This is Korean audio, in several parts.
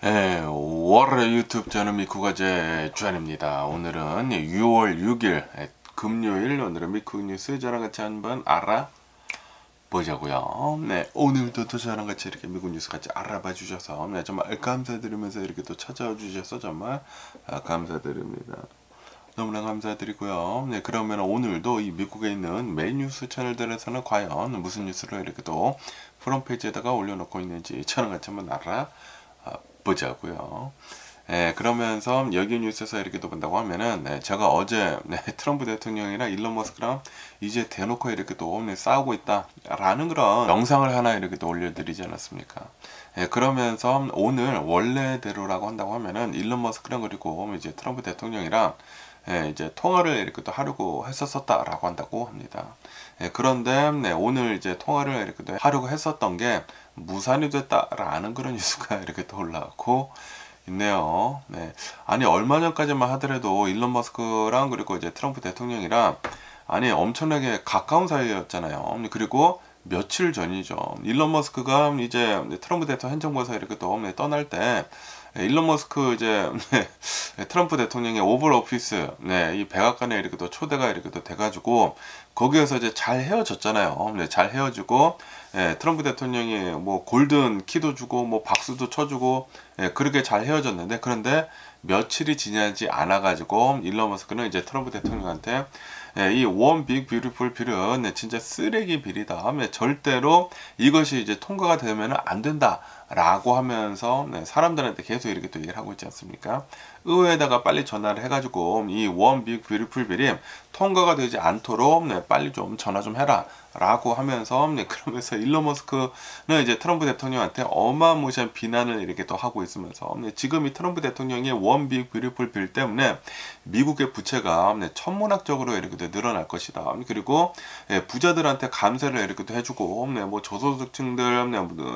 네, 월요일 유튜브 저는 미쿠가제 주한입니다. 오늘은 6월 6일 금요일, 오늘은 미쿠 뉴스 저랑 같이 한번 알아보자고요. 네, 오늘도 또 저랑 같이 이렇게 미국 뉴스 같이 알아봐 주셔서 정말 감사드리면서 이렇게 또 찾아와 주셔서 정말 감사드립니다. 너무나 감사드리고요. 네, 그러면 오늘도 이 미국에 있는 메인 뉴스 채널들에서는 과연 무슨 뉴스를 이렇게 또 프론페이지에다가 올려놓고 있는지 저랑 같이 한번 보자고요. 그러면서 여기 뉴스에서 이렇게 또 본다고 하면은 제가 어제 트럼프 대통령이랑 일론 머스크랑 이제 대놓고 이렇게 또 싸우고 있다라는 그런 영상을 하나 이렇게 또 올려드리지 않았습니까? 그러면서 오늘 원래대로라고 한다고 하면은 일론 머스크랑 그리고 이제 트럼프 대통령이랑 이제 통화를 이렇게 또 하려고 했었다라고 한다고 합니다. 그런데 오늘 이제 통화를 이렇게 또 하려고 했었던 게 무산이 됐다라는 그런 뉴스가 이렇게 또 올라오고 있네요. 네. 아니 얼마 전까지만 하더라도 일론 머스크랑 그리고 이제 트럼프 대통령이랑 아니 엄청나게 가까운 사이였잖아요. 그리고 며칠 전이죠. 일론 머스크가 이제 트럼프 대통령 행정부에서 이렇게 또 떠날 때 일론 머스크 이제 트럼프 대통령의 오벌 오피스 이 백악관에 이렇게 또 초대가 이렇게 또 돼가지고 거기에서 이제 잘 헤어졌잖아요. 잘 헤어지고 트럼프 대통령이 뭐 골든 키도 주고 뭐 박수도 쳐주고 그렇게 잘 헤어졌는데 그런데 며칠이 지나지 않아 가지고 일론 머스크는 이제 트럼프 대통령한테 이 원 빅 뷰티풀 빌은 진짜 쓰레기 빌이다. 절대로 이것이 이제 통과가 되면 안 된다. 라고 하면서 사람들한테 계속 이렇게 또 얘기를 하고 있지 않습니까? 의회에다가 빨리 전화를 해가지고 이 원 빅 뷰티풀 빌이 통과가 되지 않도록 빨리 좀 전화 좀 해라 라고 하면서 그러면서 일론 머스크는 이제 트럼프 대통령한테 어마무시한 비난을 이렇게 또 하고 있으면서 지금 이 트럼프 대통령의 원 빅 뷰티풀 빌 때문에 미국의 부채가 천문학적으로 이렇게 또 늘어날 것이다. 그리고 부자들한테 감세를 이렇게 또 해주고 뭐 저소득층들,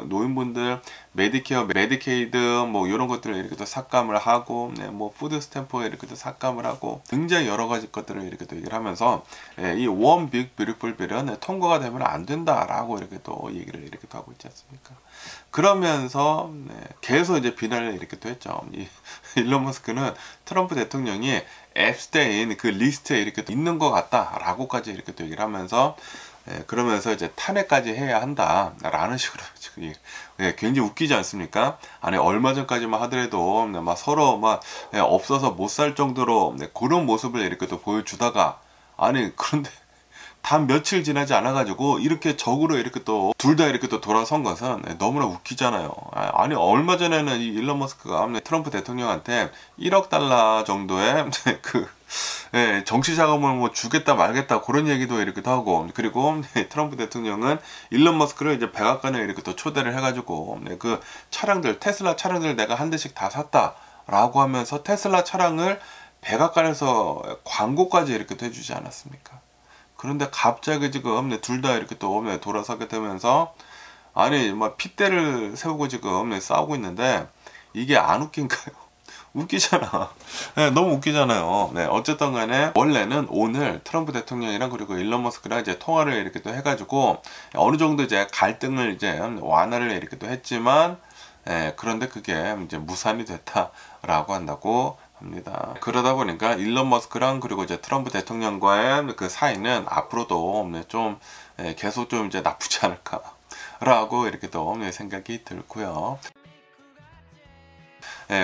노인분들, 메디케어, 메디케이드 뭐 이런 것들을 이렇게 또 삭감을 하고 뭐 푸드 스탬프에 이렇게 또 삭감을 하고 굉장히 여러 가지 것들을 이렇게 또 얘기를 하면서 이 원 빅 뷰티풀 빌은 통과가 되면 안 된다라고 이렇게 또 얘기를 이렇게 또 하고 있지 않습니까? 그러면서 계속 이제 비난을 이렇게 또 했죠. 이 일론 머스크는 트럼프 대통령이 앱스테인 그 리스트에 이렇게 또 있는 것 같다라고까지 이렇게 또 얘기를 하면서 그러면서 이제 탄핵까지 해야 한다라는 식으로 지금 굉장히 웃기지 않습니까? 아니 얼마 전까지만 하더라도 막 서로 막 없어서 못 살 정도로 그런 모습을 이렇게 또 보여주다가 아니 그런데 단 며칠 지나지 않아 가지고 이렇게 적으로 이렇게 또 둘 다 이렇게 또 돌아선 것은 너무나 웃기잖아요. 아니 얼마 전에는 이 일론 머스크가 트럼프 대통령한테 1억 달러 정도의 그 정치 자금을 뭐 주겠다 말겠다 그런 얘기도 이렇게 하고 그리고 트럼프 대통령은 일론 머스크를 이제 백악관에 이렇게 또 초대를 해가지고 그 차량들 테슬라 차량들 내가 한 대씩 다 샀다라고 하면서 테슬라 차량을 백악관에서 광고까지 이렇게 또 해주지 않았습니까? 그런데 갑자기 지금 둘 다 이렇게 또 돌아서게 되면서 아니 막 핏대를 세우고 지금 싸우고 있는데 이게 안 웃긴가요? 웃기잖아. 너무 웃기잖아요. 어쨌든 간에 원래는 오늘 트럼프 대통령이랑 그리고 일론 머스크랑 이제 통화를 이렇게 또 해가지고 어느 정도 이제 갈등을 이제 완화를 이렇게 또 했지만 그런데 그게 이제 무산이 됐다라고 한다고 합니다. 그러다 보니까 일론 머스크랑 그리고 이제 트럼프 대통령과의 그 사이는 앞으로도 좀 계속 좀 이제 나쁘지 않을까라고 이렇게 또 생각이 들고요.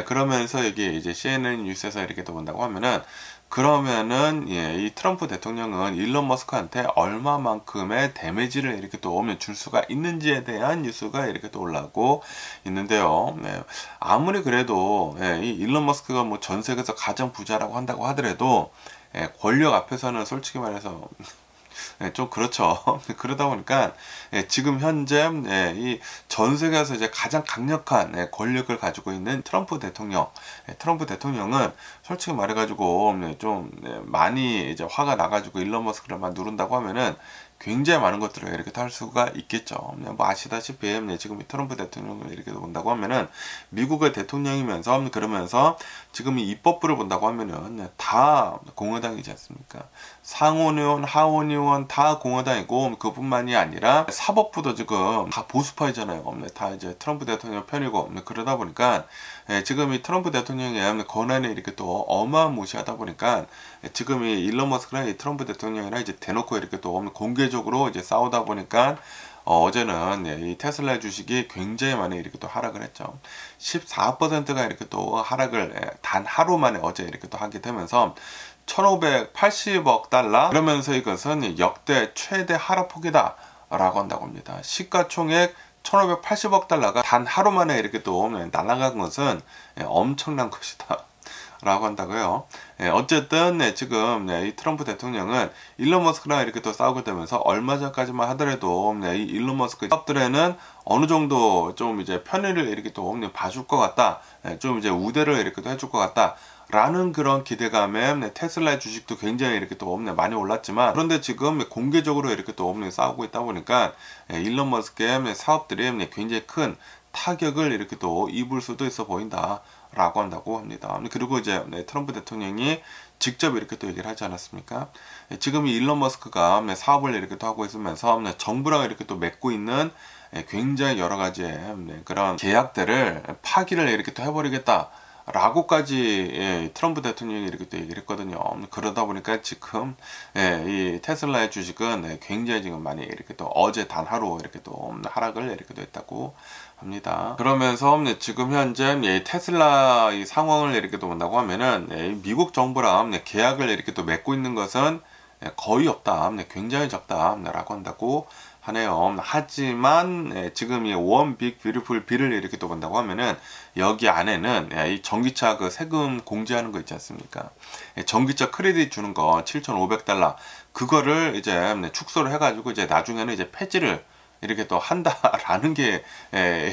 그러면서 여기 이제 CNN 뉴스에서 이렇게 또 본다고 하면은 그러면은 이 트럼프 대통령은 일론 머스크한테 얼마만큼의 데미지를 이렇게 또 줄 수가 있는지에 대한 뉴스가 이렇게 또 올라오고 있는데요. 아무리 그래도 이 일론 머스크가 뭐 전 세계에서 가장 부자라고 한다고 하더라도 권력 앞에서는 솔직히 말해서 좀 그렇죠. 그러다 보니까 지금 현재 이 전 세계에서 이제 가장 강력한 권력을 가지고 있는 트럼프 대통령은 솔직히 말해가지고 좀 많이 이제 화가 나가지고 일론 머스크를 막 누른다고 하면은 굉장히 많은 것들을 이렇게 할 수가 있겠죠. 뭐 아시다시피 지금 트럼프 대통령을 이렇게 본다고 하면은 미국의 대통령이면서 그러면서 지금 이 입법부를 본다고 하면은 다 공화당이지 않습니까? 상원의원, 하원의원 다 공화당이고 그뿐만이 아니라 사법부도 지금 다 보수파이잖아요. 다 이제 트럼프 대통령 편이고 그러다 보니까 지금 이 트럼프 대통령의 권한이 이렇게 또 어마무시하다 보니까 지금 이 일론 머스크랑 이 트럼프 대통령이랑 이제 대놓고 이렇게 또 공개적으로 이제 싸우다 보니까 어제는 이 테슬라 주식이 굉장히 많이 이렇게 또 하락을 했죠. 14%가 이렇게 또 하락을 단 하루 만에 어제 이렇게 또 하게 되면서 1580억 달러, 그러면서 이것은 역대 최대 하락폭이다 라고 한다고 합니다. 시가총액 1580억 달러가 단 하루 만에 이렇게 또 날아간 것은 엄청난 것이다 라고 한다고요. 어쨌든 지금 이 트럼프 대통령은 일론 머스크랑 이렇게 또 싸우게 되면서 얼마 전까지만 하더라도 이 일론 머스크 사업들에는 어느 정도 좀 이제 편의를 이렇게 또 봐줄 것 같다, 좀 이제 우대를 이렇게 또 해줄 것 같다 라는 그런 기대감에 테슬라의 주식도 굉장히 이렇게 또 많이 올랐지만, 그런데 지금 공개적으로 이렇게 또 싸우고 있다 보니까 일론 머스크의 사업들이 굉장히 큰 타격을 이렇게 또 입을 수도 있어 보인다 라고 한다고 합니다. 그리고 이제 트럼프 대통령이 직접 이렇게 또 얘기를 하지 않았습니까? 지금 이 일론 머스크가 사업을 이렇게 또 하고 있으면서 정부랑 이렇게 또 맺고 있는 굉장히 여러 가지의 그런 계약들을 파기를 이렇게 또 해버리겠다 라고까지 트럼프 대통령이 이렇게 또 얘기를 했거든요. 그러다 보니까 지금 이 테슬라의 주식은 굉장히 지금 많이 이렇게 또 어제 단 하루 이렇게 또 하락을 이렇게 또 했다고 합니다. 그러면서 지금 현재 테슬라 이 상황을 이렇게 또 본다고 하면은 미국 정부랑 계약을 이렇게 또 맺고 있는 것은 거의 없다, 굉장히 적다 라고 한다고 하네요. 하지만 지금 이 원 빅 뷰티풀 빌을 이렇게 또 본다고 하면은 여기 안에는 이 전기차 그 세금 공제하는 거 있지 않습니까? 전기차 크레딧 주는 거 7,500달러 그거를 이제 축소를 해가지고 이제 나중에는 이제 폐지를 이렇게 또 한다라는 게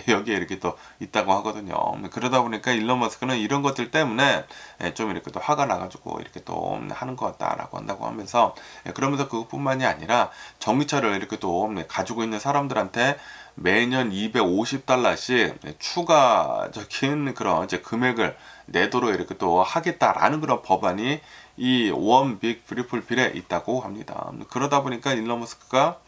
여기에 이렇게 또 있다고 하거든요. 그러다 보니까 일론 머스크는 이런 것들 때문에 좀 이렇게 또 화가 나가지고 이렇게 또 하는 것 같다라고 한다고 하면서, 그러면서 그것뿐만이 아니라 전기차를 이렇게 또 가지고 있는 사람들한테 매년 250달러씩 추가적인 그런 이제 금액을 내도록 이렇게 또 하겠다라는 그런 법안이 이 원 빅 뷰티풀 빌에 있다고 합니다. 그러다 보니까 일론 머스크가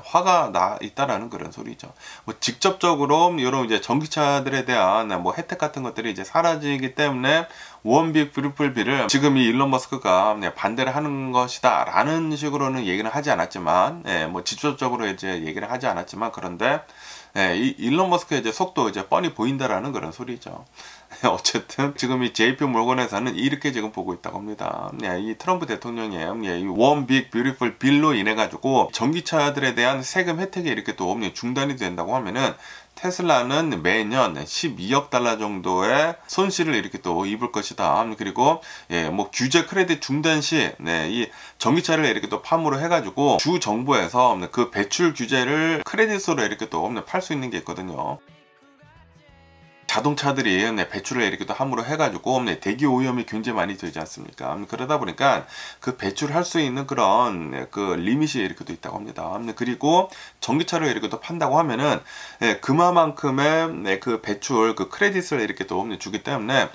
화가 나 있다라는 그런 소리죠. 뭐 직접적으로 이런 이제 전기차들에 대한 뭐 혜택 같은 것들이 이제 사라지기 때문에 원 빅 뷰티풀 빌을 지금 이 일론 머스크가 반대를 하는 것이다 라는 식으로는 얘기는 하지 않았지만, 뭐 직접적으로 이제 얘기를 하지 않았지만, 그런데 이 일론 머스크의 이제 속도 이제 뻔히 보인다라는 그런 소리죠. 어쨌든 지금 이 JP 몰건에서는 이렇게 지금 보고 있다고 합니다. 이 트럼프 대통령의 이 원 빅 뷰티풀 빌로 인해 가지고 전기차들에 대한 세금 혜택이 이렇게 또 중단이 된다고 하면은 테슬라는 매년 12억 달러 정도의 손실을 이렇게 또 입을 것이다. 그리고 뭐 규제 크레딧 중단 시 이 전기차를 이렇게 또 판매로 해가지고 주 정부에서 그 배출 규제를 크레딧으로 이렇게 또 팔 수 있는 게 있거든요. 자동차들이 배출을 이렇게 또 함으로 해가지고 대기 오염이 굉장히 많이 되지 않습니까? 그러다 보니까 그 배출할 수 있는 그런 그 리밋이 이렇게 또 있다고 합니다. 그리고 전기차를 이렇게 또 판다고 하면은 그만큼의 그 배출 그 크레딧을 이렇게 또 주기 때문에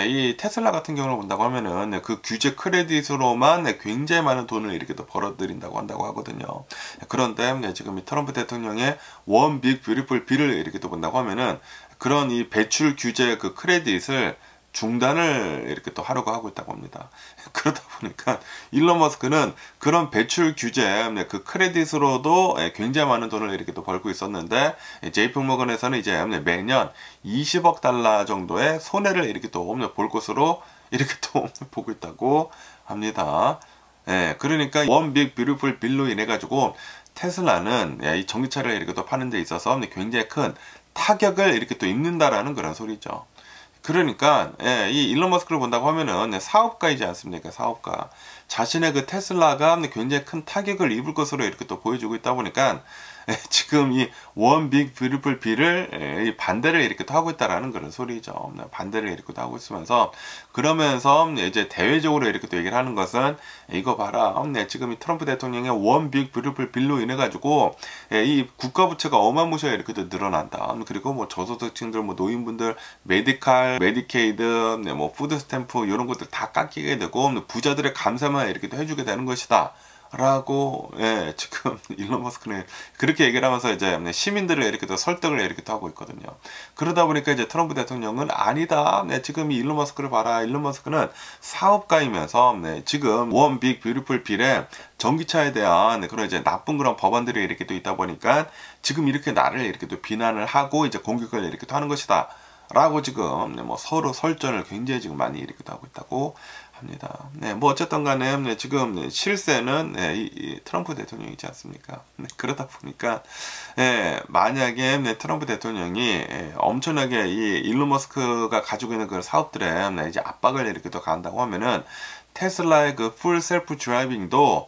이 테슬라 같은 경우를 본다고 하면은 그 규제 크레딧으로만 굉장히 많은 돈을 이렇게 또 벌어들인다고 한다고 하거든요. 그런데 지금 이 트럼프 대통령의 원 빅 뷰티풀 빌을 이렇게 또 본다고 하면은 그런 이 배출 규제 그 크레딧을 중단을 이렇게 또 하려고 하고 있다고 합니다. 그러다 보니까 일론 머스크는 그런 배출 규제 그 크레딧으로도 굉장히 많은 돈을 이렇게 또 벌고 있었는데, JP 모건에서는 이제 매년 20억 달러 정도의 손해를 이렇게 또 볼 것으로 이렇게 또 보고 있다고 합니다. 그러니까 원 빅 뷰티풀 빌로 인해 가지고 테슬라는 이 전기차를 이렇게 또 파는 데 있어서 굉장히 큰 타격을 이렇게 또 입는다라는 그런 소리죠. 그러니까 이 일론 머스크를 본다고 하면은 사업가이지 않습니까? 사업가. 자신의 그 테슬라가 굉장히 큰 타격을 입을 것으로 이렇게 또 보여주고 있다 보니까 지금 이 원 빅 뷰티풀 빌을 반대를 이렇게 또 하고 있다라는 그런 소리죠. 반대를 이렇게 또 하고 있으면서, 그러면서 이제 대외적으로 이렇게 또 얘기를 하는 것은 이거 봐라, 지금 이 트럼프 대통령의 원 빅 뷰티풀 빌로 인해 가지고 이 국가 부채가 어마무시하게 이렇게 또 늘어난다. 그리고 뭐 저소득층들, 뭐 노인분들, 메디칼, 메디케이드, 뭐 푸드 스탬프 이런 것들 다 깎이게 되고 부자들의 감세만 이렇게 또 해주게 되는 것이다. 라고 지금 일론 머스크는 그렇게 얘기를 하면서 이제 시민들을 이렇게 또 설득을 이렇게 또 하고 있거든요. 그러다 보니까 이제 트럼프 대통령은 아니다. 지금 이 일론 머스크를 봐라. 일론 머스크는 사업가이면서 지금 원 빅 뷰티풀 빌에 전기차에 대한 그런 이제 나쁜 그런 법안들이 이렇게 또 있다 보니까 지금 이렇게 나를 이렇게 또 비난을 하고 이제 공격을 이렇게 또 하는 것이다. 라고 지금 뭐 서로 설전을 굉장히 지금 많이 이렇게 하고 있다고 합니다. 뭐 어쨌든 간에 지금 실세는 이 트럼프 대통령이지 않습니까? 그러다 보니까 만약에 트럼프 대통령이 엄청나게 이 일론 머스크가 가지고 있는 그런 사업들에 이제 압박을 이렇게 또 간다고 하면은 테슬라의 그 풀 셀프 드라이빙도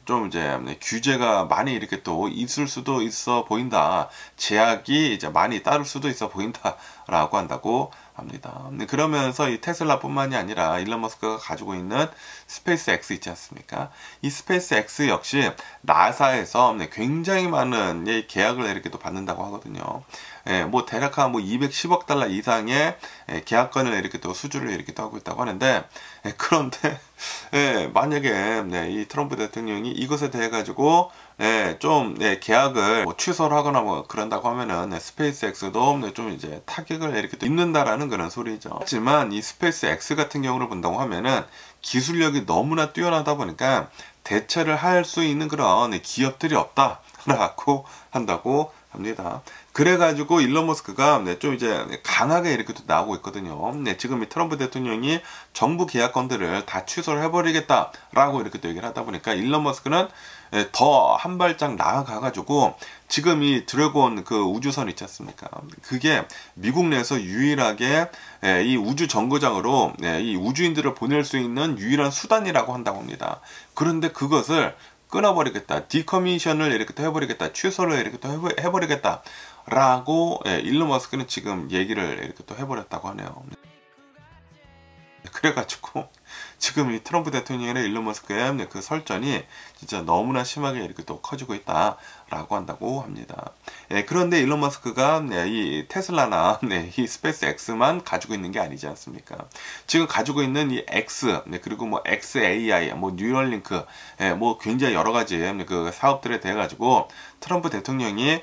좀 이제 규제가 많이 이렇게 또 있을 수도 있어 보인다. 제약이 이제 많이 따를 수도 있어 보인다라고 한다고 합니다. 그러면서 이 테슬라뿐만이 아니라 일론 머스크가 가지고 있는 스페이스 X 있지 않습니까? 이 스페이스 X 역시 나사에서 굉장히 많은 계약을 이렇게 또 받는다고 하거든요. 뭐 대략 한 뭐 210억 달러 이상의 계약권을 이렇게 또 수주를 이렇게 또 하고 있다고 하는데 그런데 만약에 이 트럼프 대통령이 이것에 대해 가지고 좀 계약을 뭐 취소를 하거나 뭐 그런다고 하면은 스페이스 X도 좀 이제 타격을 이렇게 또 입는다라는 그런 소리죠. 하지만 이 스페이스 X 같은 경우를 본다고 하면은 기술력이 너무나 뛰어나다 보니까 대체를 할 수 있는 그런 기업들이 없다라고 한다고 합니다. 그래가지고 일론 머스크가 좀 이제 강하게 이렇게 또 나오고 있거든요. 지금 이 트럼프 대통령이 정부 계약권들을 다 취소를 해버리겠다라고 이렇게 또 얘기를 하다 보니까 일론 머스크는 더 한 발짝 나아가가지고 지금 이 드래곤 그 우주선 있지 않습니까? 그게 미국 내에서 유일하게 이 우주 정거장으로 이 우주인들을 보낼 수 있는 유일한 수단이라고 한다고 합니다. 그런데 그것을 끊어버리겠다, 디커미션을 이렇게 또 해버리겠다, 취소를 이렇게 또 해버리겠다 라고 일론 머스크는 지금 얘기를 이렇게 또 해버렸다고 하네요. 그래가지고 지금 이 트럼프 대통령이나 일론 머스크의 그 설전이 진짜 너무나 심하게 이렇게 또 커지고 있다라고 한다고 합니다. 그런데 일론 머스크가 이 테슬라나 이 스페이스 X만 가지고 있는 게 아니지 않습니까? 지금 가지고 있는 이 X 그리고 뭐 XAI, 뭐 뉴럴링크, 뭐 굉장히 여러 가지 그 사업들에 대해 가지고 트럼프 대통령이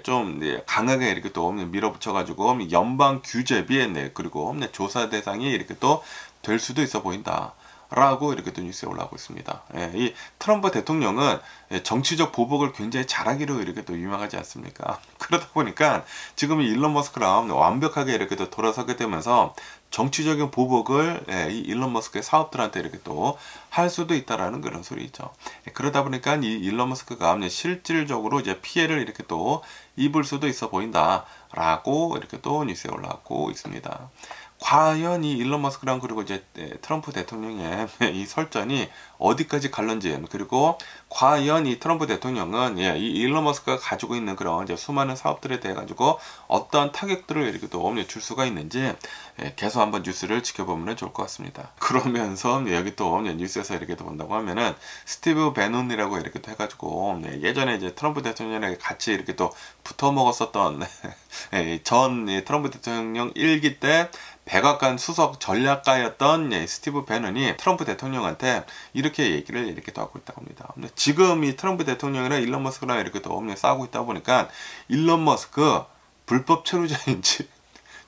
좀 강하게 이렇게 또 밀어붙여 가지고 연방 규제비에 그리고 조사 대상이 이렇게 또 될 수도 있어 보인다 라고 이렇게 또 뉴스에 올라오고 있습니다. 이 트럼프 대통령은 정치적 보복을 굉장히 잘하기로 이렇게 또 유명하지 않습니까? 그러다 보니까 지금 일론 머스크랑 완벽하게 이렇게 또 돌아서게 되면서 정치적인 보복을 이 일론 머스크의 사업들한테 이렇게 또 할 수도 있다라는 그런 소리죠. 그러다 보니까 이 일론 머스크가 실질적으로 이제 피해를 이렇게 또 입을 수도 있어 보인다라고 이렇게 또 뉴스에 올라오고 있습니다. 과연 이 일론 머스크랑 그리고 이제 트럼프 대통령의 이 설전이 어디까지 갈런지, 그리고 과연 이 트럼프 대통령은 이 일론 머스크가 가지고 있는 그런 이제 수많은 사업들에 대해 가지고 어떠한 타격들을 이렇게 또 줄 수가 있는지 계속 한번 뉴스를 지켜보면 좋을 것 같습니다. 그러면서 여기 또 뉴스에서 이렇게 또 본다고 하면은 스티브 배논이라고 이렇게 또 해가지고 예전에 이제 트럼프 대통령에게 같이 이렇게 또 붙어 먹었었던 전 트럼프 대통령 1기 때 백악관 수석 전략가였던 스티브 배넌이 트럼프 대통령한테 이렇게 얘기를 이렇게 또 하고 있다고 합니다. 지금 이 트럼프 대통령이랑 일론 머스크랑 이렇게 또 싸우고 있다 보니까 일론 머스크 불법 체류자인지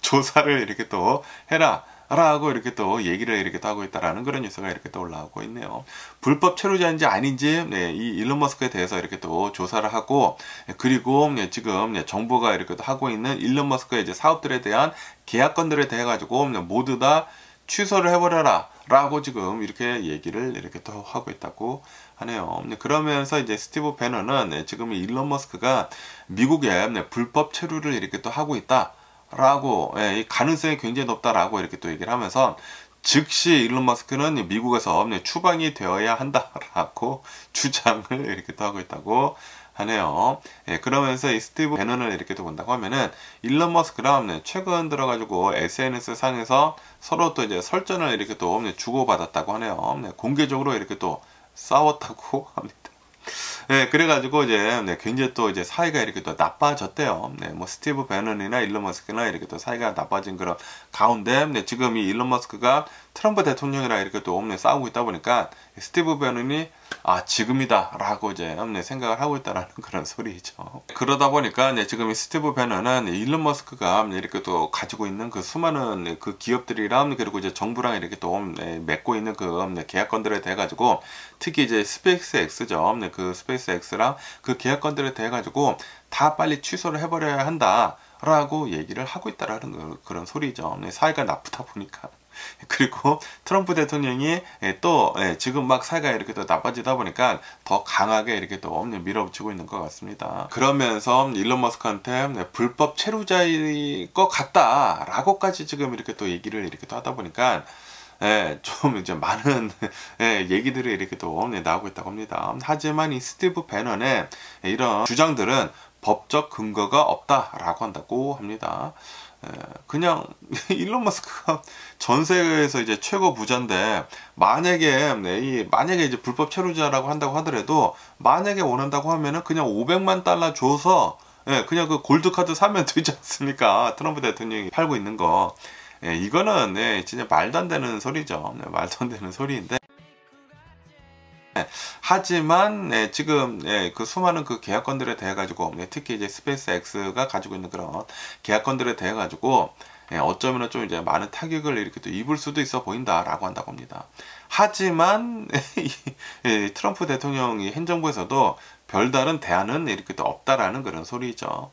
조사를 이렇게 또 해라 라고 이렇게 또 얘기를 이렇게 또 하고 있다라는 그런 뉴스가 이렇게 또 올라오고 있네요. 불법 체류자인지 아닌지 이 일론 머스크에 대해서 이렇게 또 조사를 하고, 그리고 지금 정부가 이렇게 또 하고 있는 일론 머스크의 이제 사업들에 대한 계약건들에 대해 가지고 모두 다 취소를 해버려라 라고 지금 이렇게 얘기를 이렇게 또 하고 있다고 하네요. 그러면서 이제 스티브 배너는 지금 일론 머스크가 미국에 불법 체류를 이렇게 또 하고 있다 라고, 이 가능성이 굉장히 높다라고 이렇게 또 얘기를 하면서 즉시 일론 머스크는 미국에서 추방이 되어야 한다라고 주장을 이렇게 또 하고 있다고 하네요. 그러면서 이 스티브 배넌을 이렇게 또 본다고 하면은 일론 머스크랑 최근 들어가지고 SNS 상에서 서로 또 이제 설전을 이렇게 또 주고받았다고 하네요. 공개적으로 이렇게 또 싸웠다고 합니다. 그래가지고 이제 굉장히 또 이제 사이가 이렇게 또 나빠졌대요. 뭐 스티브 배넌이나 일론 머스크나 이렇게 또 사이가 나빠진 그런 가운데 지금 이 일론 머스크가 트럼프 대통령이랑 이렇게 또 싸우고 있다 보니까 스티브 배넌이 아 지금이다 라고 이제 생각을 하고 있다라는 그런 소리죠. 그러다 보니까 지금 이 스티브 배너는 일론 머스크가 이렇게 또 가지고 있는 그 수많은 그 기업들이랑 그리고 이제 정부랑 이렇게 또 맺고 있는 그 계약건들에 대해 가지고, 특히 이제 스페이스 X죠. 그 스페이스 X랑 그 계약건들에 대해 가지고 다 빨리 취소를 해버려야 한다 라고 얘기를 하고 있다라는 그런 소리죠. 사이가 나쁘다 보니까. 그리고 트럼프 대통령이 또 지금 막 사이가 이렇게 또 나빠지다 보니까 더 강하게 이렇게 또 밀어붙이고 있는 것 같습니다. 그러면서 일론 머스크한테 불법 체류자일 것 같다 라고까지 지금 이렇게 또 얘기를 이렇게 또 하다 보니까 좀 이제 많은 얘기들이 이렇게 또 나오고 있다고 합니다. 하지만 이 스티브 배넌의 이런 주장들은 법적 근거가 없다라고 한다고 합니다. 그냥 일론 머스크가 전 세계에서 이제 최고 부자인데, 만약에 이제 불법 체류자라고 한다고 하더라도, 만약에 원한다고 하면은 그냥 500만 달러 줘서 그냥 그 골드 카드 사면 되지 않습니까? 트럼프 대통령이 팔고 있는 거. 이거는 진짜 말도 안 되는 소리죠. 말도 안 되는 소리인데, 하지만 지금 그 수많은 그 계약건들에 대해 가지고, 특히 이제 스페이스 X가 가지고 있는 그런 계약건들에 대해 가지고 어쩌면 좀 이제 많은 타격을 이렇게 또 입을 수도 있어 보인다라고 한다고 합니다. 하지만 트럼프 대통령이 행정부에서도 별다른 대안은 이렇게 또 없다라는 그런 소리죠.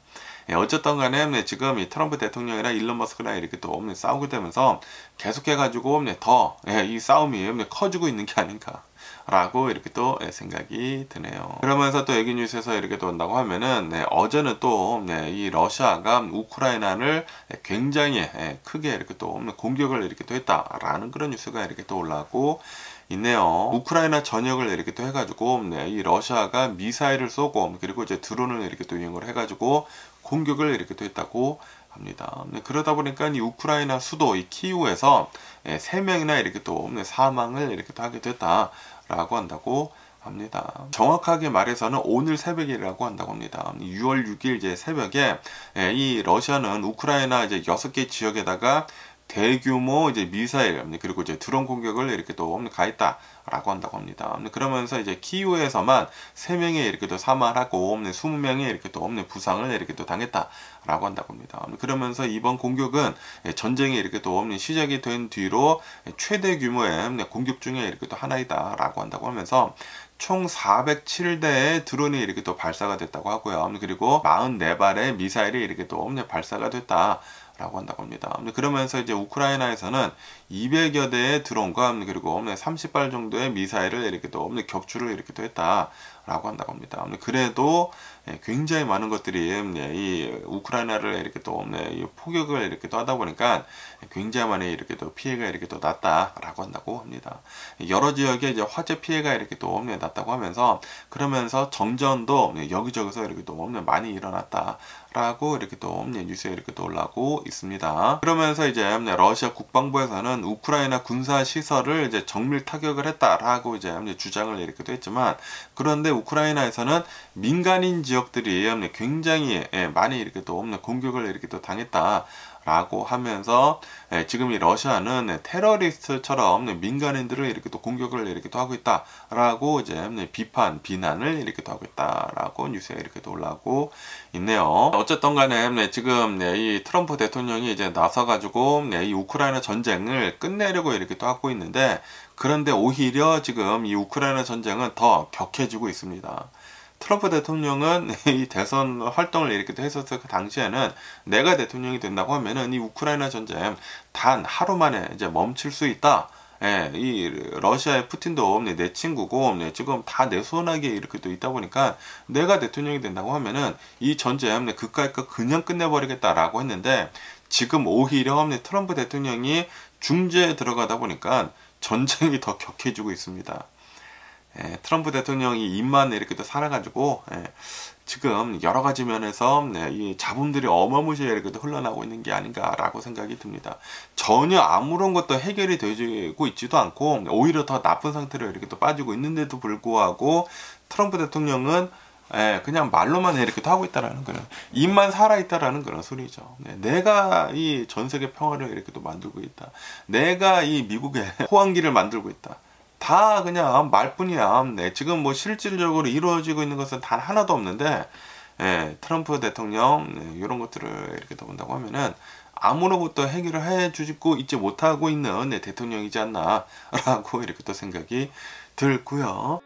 어쨌든 간에 지금 이 트럼프 대통령이랑 일론 머스크랑 이렇게 또 싸우게 되면서 계속해가지고 더 이 싸움이 커지고 있는 게 아닌가 라고 이렇게 또 생각이 드네요. 그러면서 또 여기 뉴스에서 이렇게 또 온다고 하면은 어제는 또 이 러시아가 우크라이나를 굉장히 크게 이렇게 또 공격을 이렇게 또 했다라는 그런 뉴스가 이렇게 또 올라오고 있네요. 우크라이나 전역을 이렇게 또 해가지고 이 러시아가 미사일을 쏘고, 그리고 이제 드론을 이렇게 또 이용을 해가지고 공격을 이렇게 또 했다고 합니다. 그러다 보니까 이 우크라이나 수도 이 키이우에서 3명이나 이렇게 또 사망을 이렇게 또 하게 됐다라고 한다고 합니다. 정확하게 말해서는 오늘 새벽이라고 한다고 합니다. 6월 6일 이제 새벽에 이 러시아는 우크라이나 이제 6개 지역에다가 대규모 이제 미사일 그리고 이제 드론 공격을 이렇게 또 가했다라고 한다고 합니다. 그러면서 이제 키이우에서만 3명이 이렇게 또 사망하고 20명이 이렇게 또 부상을 이렇게 또 당했다라고 한다고 합니다. 그러면서 이번 공격은 전쟁이 이렇게 또 시작이 된 뒤로 최대 규모의 공격 중에 이렇게 또 하나이다라고 한다고 하면서 총 407대의 드론이 이렇게 또 발사가 됐다고 하고요. 그리고 44발의 미사일이 이렇게 또 발사가 됐다 라고 한다고 합니다. 그러면서 이제 우크라이나에서는 200여 대의 드론과 그리고 30발 정도의 미사일을 이렇게 또 격추를 이렇게 또 했다라고 한다고 합니다. 그래도 굉장히 많은 것들이 이 우크라이나를 이렇게 또 포격을 이렇게 또 하다 보니까 굉장히 많이 이렇게 또 피해가 이렇게 또 났다라고 한다고 합니다. 여러 지역에 이제 화재 피해가 이렇게 또 났다고 하면서, 그러면서 정전도 여기저기서 이렇게 또 많이 일어났다라고 이렇게 또 뉴스에 이렇게 또 올라오고 있습니다. 그러면서 이제 러시아 국방부에서는 우크라이나 군사 시설을 이제 정밀 타격을 했다라고 이제 주장을 이렇게 또 했지만, 그런데 우크라이나에서는 민간인 지역들이 굉장히 많이 이렇게 또 공격을 이렇게 또 당했다라고 하면서 지금 이 러시아는 테러리스트처럼 민간인들을 이렇게 또 공격을 이렇게 또 하고 있다라고 이제 비난을 이렇게 또 하고 있다라고 뉴스에 이렇게 또 올라오고 있네요. 어쨌든 간에 지금 이 트럼프 대통령이 이제 나서가지고 이 우크라이나 전쟁을 끝내려고 이렇게 또 하고 있는데, 그런데 오히려 지금 이 우크라이나 전쟁은 더 격해지고 있습니다. 트럼프 대통령은 이 대선 활동을 이렇게 했었을 그 당시에는 내가 대통령이 된다고 하면은 이 우크라이나 전쟁 단 하루 만에 이제 멈출 수 있다. 이 러시아의 푸틴도 내 친구고 지금 다 내 손아귀에 이렇게 또 있다 보니까 내가 대통령이 된다고 하면은 이 전쟁 그까이 거 그냥 끝내버리겠다라고 했는데, 지금 오히려 트럼프 대통령이 중재에 들어가다 보니까 전쟁이 더 격해지고 있습니다. 트럼프 대통령이 입만 이렇게 또 살아가지고 지금 여러 가지 면에서 이 잡음들이 어마무시하게 이렇게 또 흘러나오고 있는 게 아닌가라고 생각이 듭니다. 전혀 아무런 것도 해결이 되고 있지도 않고 오히려 더 나쁜 상태로 이렇게 또 빠지고 있는데도 불구하고 트럼프 대통령은 그냥 말로만 이렇게 또 하고 있다라는 거는, 입만 살아있다라는 그런 소리죠. 내가 이 전 세계 평화를 이렇게 또 만들고 있다. 내가 이 미국의 호황기를 만들고 있다. 다 그냥 말뿐이야. 네, 지금 뭐 실질적으로 이루어지고 있는 것은 단 하나도 없는데, 예, 트럼프 대통령 네, 이런 것들을 이렇게 또 본다고 하면은 아무것도 해결을 해주고 있지 못하고 있는 네, 대통령이지 않나라고 이렇게 또 생각이 들고요.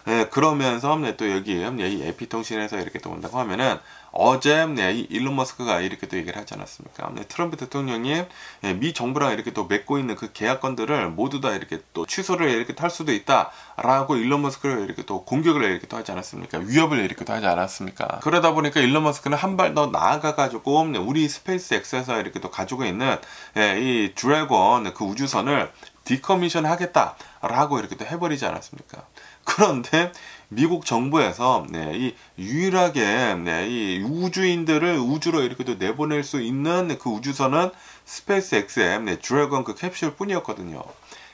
네, 그러면서 네, 또 여기 네, 이 에피통신에서 이렇게 또 본다고 하면은 어제 네, 이 일론 머스크가 이렇게 또 얘기를 하지 않았습니까? 네, 트럼프 대통령이 네, 미 정부랑 이렇게 또 맺고 있는 그 계약건들을 모두 다 이렇게 또 취소를 이렇게 할 수도 있다라고 일론 머스크를 이렇게 또 공격을 이렇게 또 하지 않았습니까? 위협을 이렇게 또 하지 않았습니까? 그러다 보니까 일론 머스크는 한 발 더 나아가 가지고 네, 우리 스페이스 X에서 이렇게 또 가지고 있는 네, 이 드래곤 그 우주선을 디커미션 하겠다라고 이렇게 또 해버리지 않았습니까? 그런데 미국 정부에서 네, 이 유일하게 네, 이 우주인들을 우주로 이렇게 또 내보낼 수 있는 그 우주선은 스페이스 X의 네, 드래곤 그 캡슐 뿐이었거든요.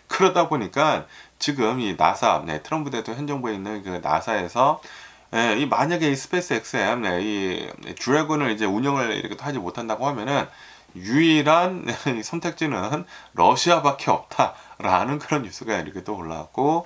그러다 보니까 지금 이 나사, 네, 트럼프 대통령 행정부에 있는 그 나사에서 이 만약에 이 스페이스 X의 네, 이 드래곤을 이제 운영을 이렇게 하지 못한다고 하면은 유일한 선택지는 러시아밖에 없다라는 그런 뉴스가 이렇게 또 올라왔고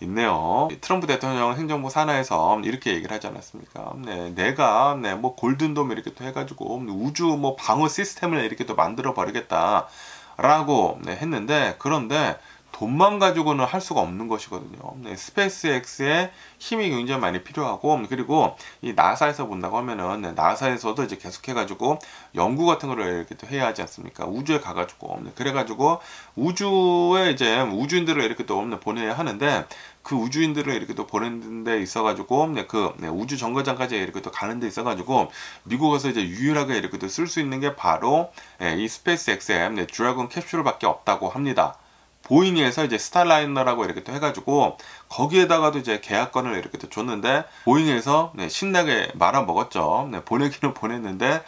있네요. 트럼프 대통령 행정부 산하에서 이렇게 얘기를 하지 않았습니까? 네, 내가 네, 뭐 골든돔 이렇게 또 해가지고 우주 뭐 방어 시스템을 이렇게 또 만들어 버리겠다라고 네, 했는데 그런데 돈만 가지고는 할 수가 없는 것이거든요. 네, 스페이스 X의 힘이 굉장히 많이 필요하고 그리고 이 나사에서 본다고 하면은 네, 나사에서도 이제 계속해가지고 연구 같은 거를 이렇게 또 해야 하지 않습니까? 우주에 가가지고 네, 그래가지고 우주에 이제 우주인들을 이렇게 또 보내야 하는데 그 우주인들을 이렇게 또 보내는 데 있어가지고 네, 그 네, 우주 정거장까지 이렇게 또 가는 데 있어가지고 미국에서 이제 유일하게 이렇게 또 쓸 수 있는 게 바로 네, 이 스페이스 X의 네, 드래곤 캡슐밖에 없다고 합니다. 보잉에서 이제 스타라이너라고 이렇게 또 해가지고 거기에다가도 이제 계약건을 이렇게 또 줬는데 보잉에서 네, 신나게 말아먹었죠. 네, 보내기는 보냈는데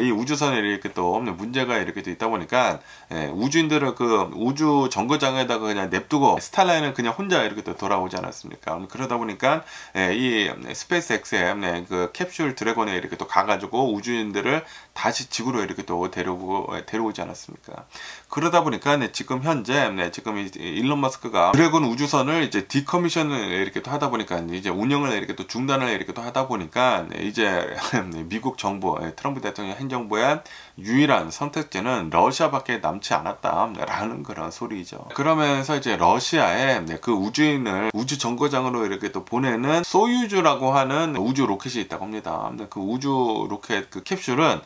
이 우주선에 이렇게 또 문제가 이렇게 또 있다 보니까 우주인들을 그 우주 정거장에다가 그냥 냅두고 스타라이너는 그냥 혼자 이렇게 또 돌아오지 않았습니까? 그러다 보니까 이 스페이스 X의 그 캡슐 드래곤에 이렇게 또 가가지고 우주인들을 다시 지구로 이렇게 또 데려오지 않았습니까? 그러다 보니까 지금 현재 지금 일론 머스크가 드래곤 우주선을 이제 디커미션을 이렇게 또 하다 보니까 이제 운영을 이렇게 또 중단을 이렇게 또 하다 보니까 이제 미국 정부 트럼프 대통령 행정부의 유일한 선택지는 러시아밖에 남지 않았다라는 그런 소리죠. 그러면서 이제 러시아에 그 우주인을 우주 정거장으로 이렇게 또 보내는 소유주라고 하는 우주 로켓이 있다고 합니다. 그 우주 로켓 그 캡슐은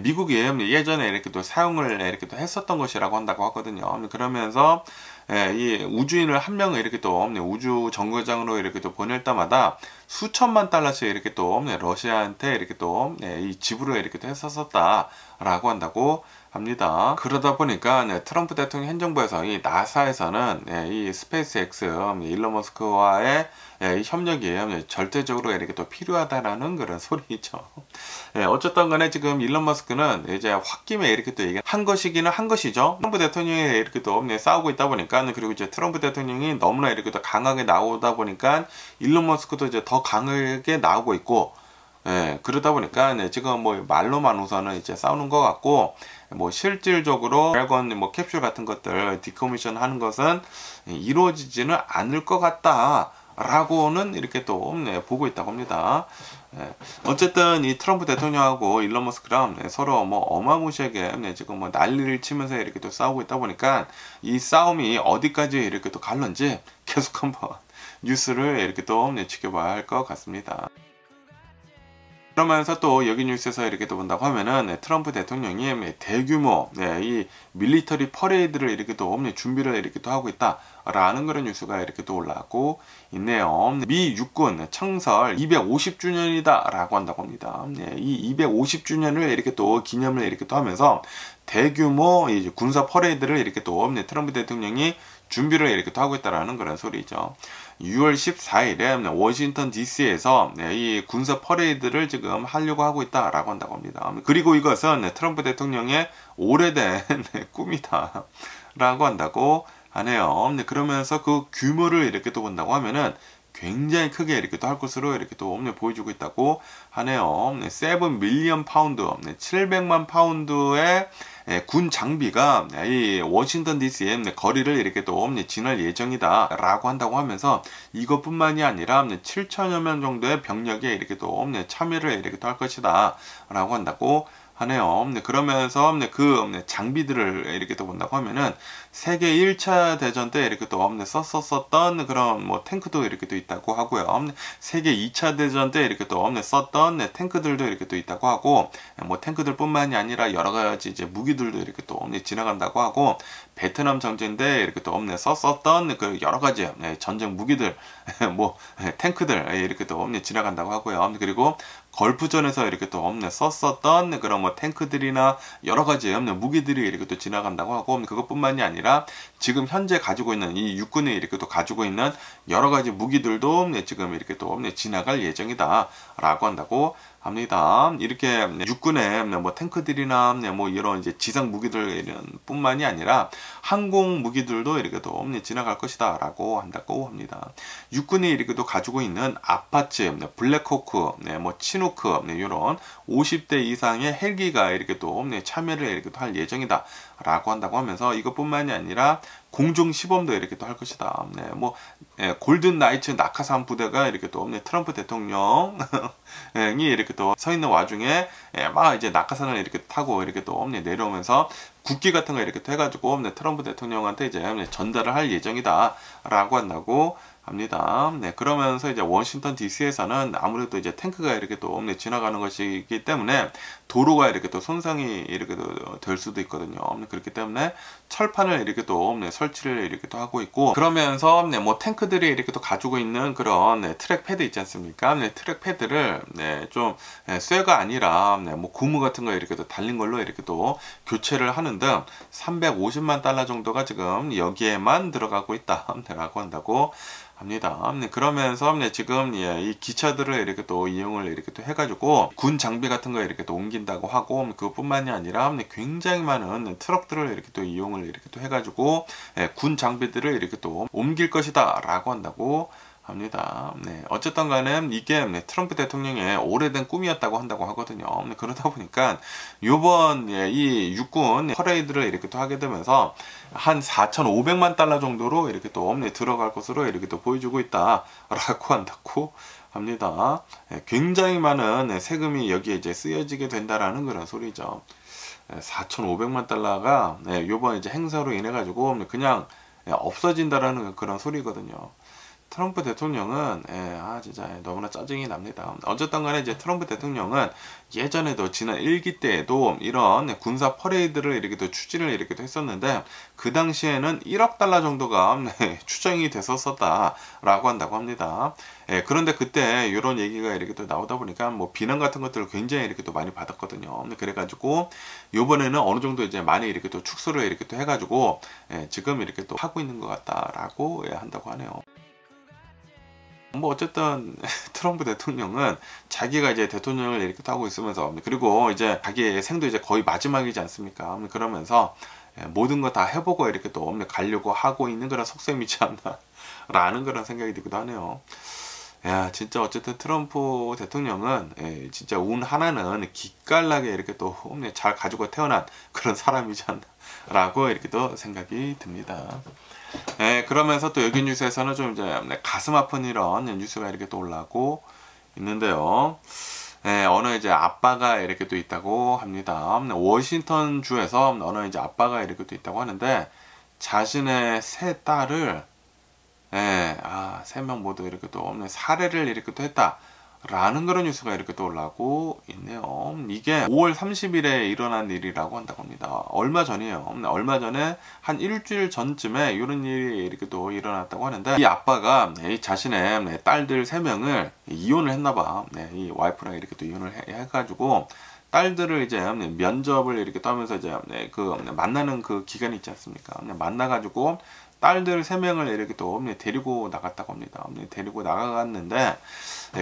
미국이 예전에 이렇게 또 사용을 이렇게 또 했었던 것이라고 한다고 하거든요. 그러면서 이 우주인을 한 명을 이렇게 또 우주 정거장으로 이렇게 또 보낼 때마다 수천만 달러씩 이렇게 또 러시아한테 이렇게 또 이 지불을 이렇게 또 했었다라고 한다고 합니다. 그러다 보니까 트럼프 대통령 행정부에서 이 나사에서는 이 스페이스 X 일론 머스크와의 이 협력이 절대적으로 이렇게 또 필요하다라는 그런 소리죠. 어쨌든 간에 지금 일론 머스크는 이제 홧김에 이렇게 또 얘기한 것이기는 한 것이죠. 트럼프 대통령이 이렇게 또 싸우고 있다 보니까 그리고 이제 트럼프 대통령이 너무나 이렇게 또 강하게 나오다 보니까 일론 머스크도 이제 더 강하게 나오고 있고 그러다 보니까 지금 뭐 말로만 우선은 이제 싸우는 것 같고 뭐 실질적으로 드래곤 뭐 캡슐 같은 것들 디커미션 하는 것은 이루어지지는 않을 것 같다 라고는 이렇게 또 보고 있다고 합니다. 어쨌든 이 트럼프 대통령하고 일론 머스크랑 서로 뭐 어마무시하게 지금 뭐 난리를 치면서 이렇게 또 싸우고 있다 보니까 이 싸움이 어디까지 이렇게 또 갈런지 계속 한번 뉴스를 이렇게 또 지켜봐야 할 것 같습니다. 그러면서 또 여기 뉴스에서 이렇게 또 본다고 하면은 트럼프 대통령이 대규모 이 밀리터리 퍼레이드를 이렇게 또 준비를 이렇게 또 하고 있다라는 그런 뉴스가 이렇게 또 올라오고 있네요. 미 육군 창설 250주년이다 라고 한다고 합니다. 이 250주년을 이렇게 또 기념을 이렇게 또 하면서 대규모 이제 군사 퍼레이드를 이렇게 또 트럼프 대통령이 준비를 이렇게 또 하고 있다라는 그런 소리죠. 6월 14일에 워싱턴 DC에서 이 군사 퍼레이드를 지금 하려고 하고 있다라고 한다고 합니다. 그리고 이것은 트럼프 대통령의 오래된 꿈이다 라고 한다고 하네요. 그러면서 그 규모를 이렇게 또 본다고 하면은 굉장히 크게 이렇게 또 할 것으로 이렇게 또 보여주고 있다고 하네요. 7 밀리언 파운드, 700만 파운드의 군 장비가 이 워싱턴 DC의 거리를 이렇게 또 지날 예정이다 라고 한다고 하면서, 이것뿐만이 아니라 7천여 명 정도의 병력에 이렇게 또 참여를 이렇게 또 할 것이다 라고 한다고 하네요. 그러면서 그 장비들을 이렇게 또 본다고 하면은 세계 1차 대전 때 이렇게 또 썼었던 그런 뭐 탱크도 이렇게 또 있다고 하고요. 세계 2차 대전 때 이렇게 또 썼던 탱크들도 이렇게 또 있다고 하고, 뭐 탱크들뿐만이 아니라 여러 가지 이제 무기들도 이렇게 또 지나간다고 하고, 베트남 전쟁 때 이렇게 또 썼었던 그 여러 가지 전쟁 무기들, 뭐 탱크들 이렇게 또 지나간다고 하고요. 그리고 걸프전에서 이렇게 또 썼었던 그런 뭐 탱크들이나 여러 가지 무기들이 이렇게 또 지나간다고 하고, 그것뿐만이 아니라 지금 현재 가지고 있는 이 육군이 이렇게 또 가지고 있는 여러 가지 무기들도 지금 이렇게 또 지나갈 예정이다 라고 한다고 합니다. 이렇게 육군의 뭐 탱크들이나 뭐 이런 이제 지상 무기들 뿐만이 아니라 항공 무기들도 이렇게 또 지나갈 것이다 라고 한다고 합니다. 육군이 이렇게 또 가지고 있는 아파치, 블랙호크, 뭐 치누크 이런 50대 이상의 헬기가 이렇게 또 참여를 이렇게 또 할 예정이다 라고 한다고 하면서, 이것뿐만이 아니라 공중 시범도 이렇게 또 할 것이다. 뭐 골든 나이츠 낙하산 부대가 이렇게 또 트럼프 대통령이 이렇게 또 서 있는 와중에 막 이제 낙하산을 이렇게 타고 이렇게 또 내려오면서 국기 같은 거 이렇게 또 해가지고 트럼프 대통령한테 이제 전달을 할 예정이다 라고 한다고 합니다. 그러면서 이제 워싱턴 DC에서는 아무래도 이제 탱크가 이렇게 또 지나가는 것이기 때문에 도로가 이렇게 또 손상이 이렇게 또 될 수도 있거든요. 그렇기 때문에 철판을 이렇게 또 설치를 이렇게 또 하고 있고, 그러면서 뭐 탱크들이 이렇게 또 가지고 있는 그런 트랙 패드 있지 않습니까? 트랙 패드를 좀 쇠가 아니라 뭐 고무 같은 거 이렇게 또 달린 걸로 이렇게 또 교체를 하는 등 350만 달러 정도가 지금 여기에만 들어가고 있다라고 한다고 합니다. 그러면서 지금 이 기차들을 이렇게 또 이용을 이렇게 또 해가지고 군 장비 같은 거 이렇게 또 옮긴다고 하고, 그것뿐만이 아니라 굉장히 많은 트럭들을 이렇게 또 이용을 이렇게 또 해가지고 군 장비들을 이렇게 또 옮길 것이다 라고 한다고 합니다. 어쨌든 간에 이게 트럼프 대통령의 오래된 꿈이었다고 한다고 하거든요. 그러다 보니까 요번 이 육군 퍼레이드를 이렇게 또 하게 되면서 한 4,500만 달러 정도로 이렇게 또 들어갈 것으로 이렇게 또 보여주고 있다라고 한다고 합니다. 굉장히 많은 세금이 여기에 이제 쓰여지게 된다라는 그런 소리죠. 4,500만 달러가 요번 이제 행사로 인해 가지고 그냥 없어진다라는 그런 소리거든요. 트럼프 대통령은 진짜 너무나 짜증이 납니다. 어쨌든 간에 이제 트럼프 대통령은 예전에도 지난 1기 때에도 이런 군사 퍼레이드를 이렇게 또 추진을 이렇게 또 했었는데, 그 당시에는 1억 달러 정도가 추정이 됐었다 라고 한다고 합니다. 그런데 그때 이런 얘기가 이렇게 또 나오다 보니까 뭐 비난 같은 것들을 굉장히 이렇게 또 많이 받았거든요. 그래가지고 요번에는 어느 정도 이제 많이 이렇게 또 축소를 이렇게 또 해가지고 지금 이렇게 또 하고 있는 것 같다라고 한다고 하네요. 뭐 어쨌든 트럼프 대통령은 자기가 이제 대통령을 이렇게 하고 있으면서, 그리고 이제 자기의 생도 이제 거의 마지막이지 않습니까? 그러면서 모든 거 다 해보고 이렇게 또 가려고 하고 있는 그런 속셈이지 않나 라는 그런 생각이 들기도 하네요. 야, 진짜 어쨌든 트럼프 대통령은 진짜 운 하나는 기깔나게 이렇게 또 잘 가지고 태어난 그런 사람이지 않나 라고 이렇게 또 생각이 듭니다. 그러면서 또 여기 뉴스에서는 좀 이제 가슴 아픈 이런 뉴스가 이렇게 또 올라오고 있는데요. 어느 이제 아빠가 이렇게 또 있다고 합니다. 워싱턴 주에서 어느 이제 아빠가 이렇게 또 있다고 하는데, 자신의 세 딸을 세 명 모두 이렇게 또 살해를 이렇게 또 했다 라는 그런 뉴스가 이렇게 또 올라오고 있네요. 이게 5월 30일에 일어난 일이라고 한다고 합니다. 얼마 전이에요. 얼마 전에 한 일주일 전쯤에 이런 일이 이렇게 또 일어났다고 하는데, 이 아빠가 자신의 딸들 3명을 이혼을 했나봐. 이 와이프랑 이렇게 또 이혼을 해가지고 딸들을 이제 면접을 이렇게 떠면서 이제 그 만나는 그 기간이 있지 않습니까? 만나가지고 딸들 3명을 이렇게 또 데리고 나갔다고 합니다. 데리고 나갔는데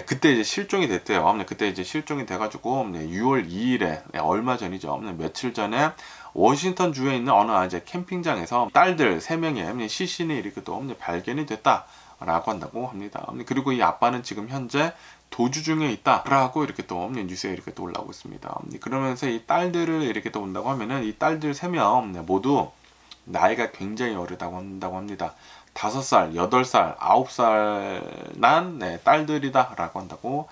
그때 이제 실종이 됐대요. 그때 이제 실종이 돼가지고 6월 2일에 얼마 전이죠. 며칠 전에 워싱턴 주에 있는 어느 이제 캠핑장에서 딸들 3명의 시신이 이렇게 또 발견이 됐다 라고 한다고 합니다. 그리고 이 아빠는 지금 현재 도주 중에 있다 라고 이렇게 또 뉴스에 이렇게 또 올라오고 있습니다. 그러면서 이 딸들을 이렇게 또 본다고 하면은 이 딸들 3명 모두 나이가 굉장히 어리다고 한다고 합니다. 5살, 8살, 9살 난 딸들이다 라고 한다고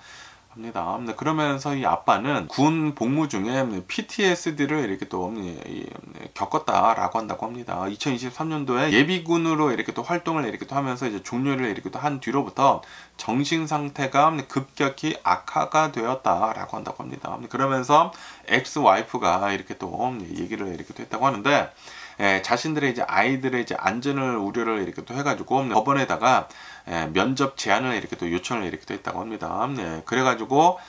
합니다. 그러면서 이 아빠는 군 복무 중에 PTSD를 이렇게 또 겪었다라고 한다고 합니다. 2023년도에 예비군으로 이렇게 또 활동을 이렇게 또 하면서 이제 종료를 이렇게 또 한 뒤로부터 정신 상태가 급격히 악화가 되었다라고 한다고 합니다. 그러면서 엑스 와이프가 이렇게 또 얘기를 이렇게 또 했다고 하는데, 자신들의 이제 아이들의 이제 안전을 우려를 이렇게 또 해가지고 법원에다가 면접 제안을 이렇게 또 요청을 이렇게 또 했다고 합니다. 그래가지고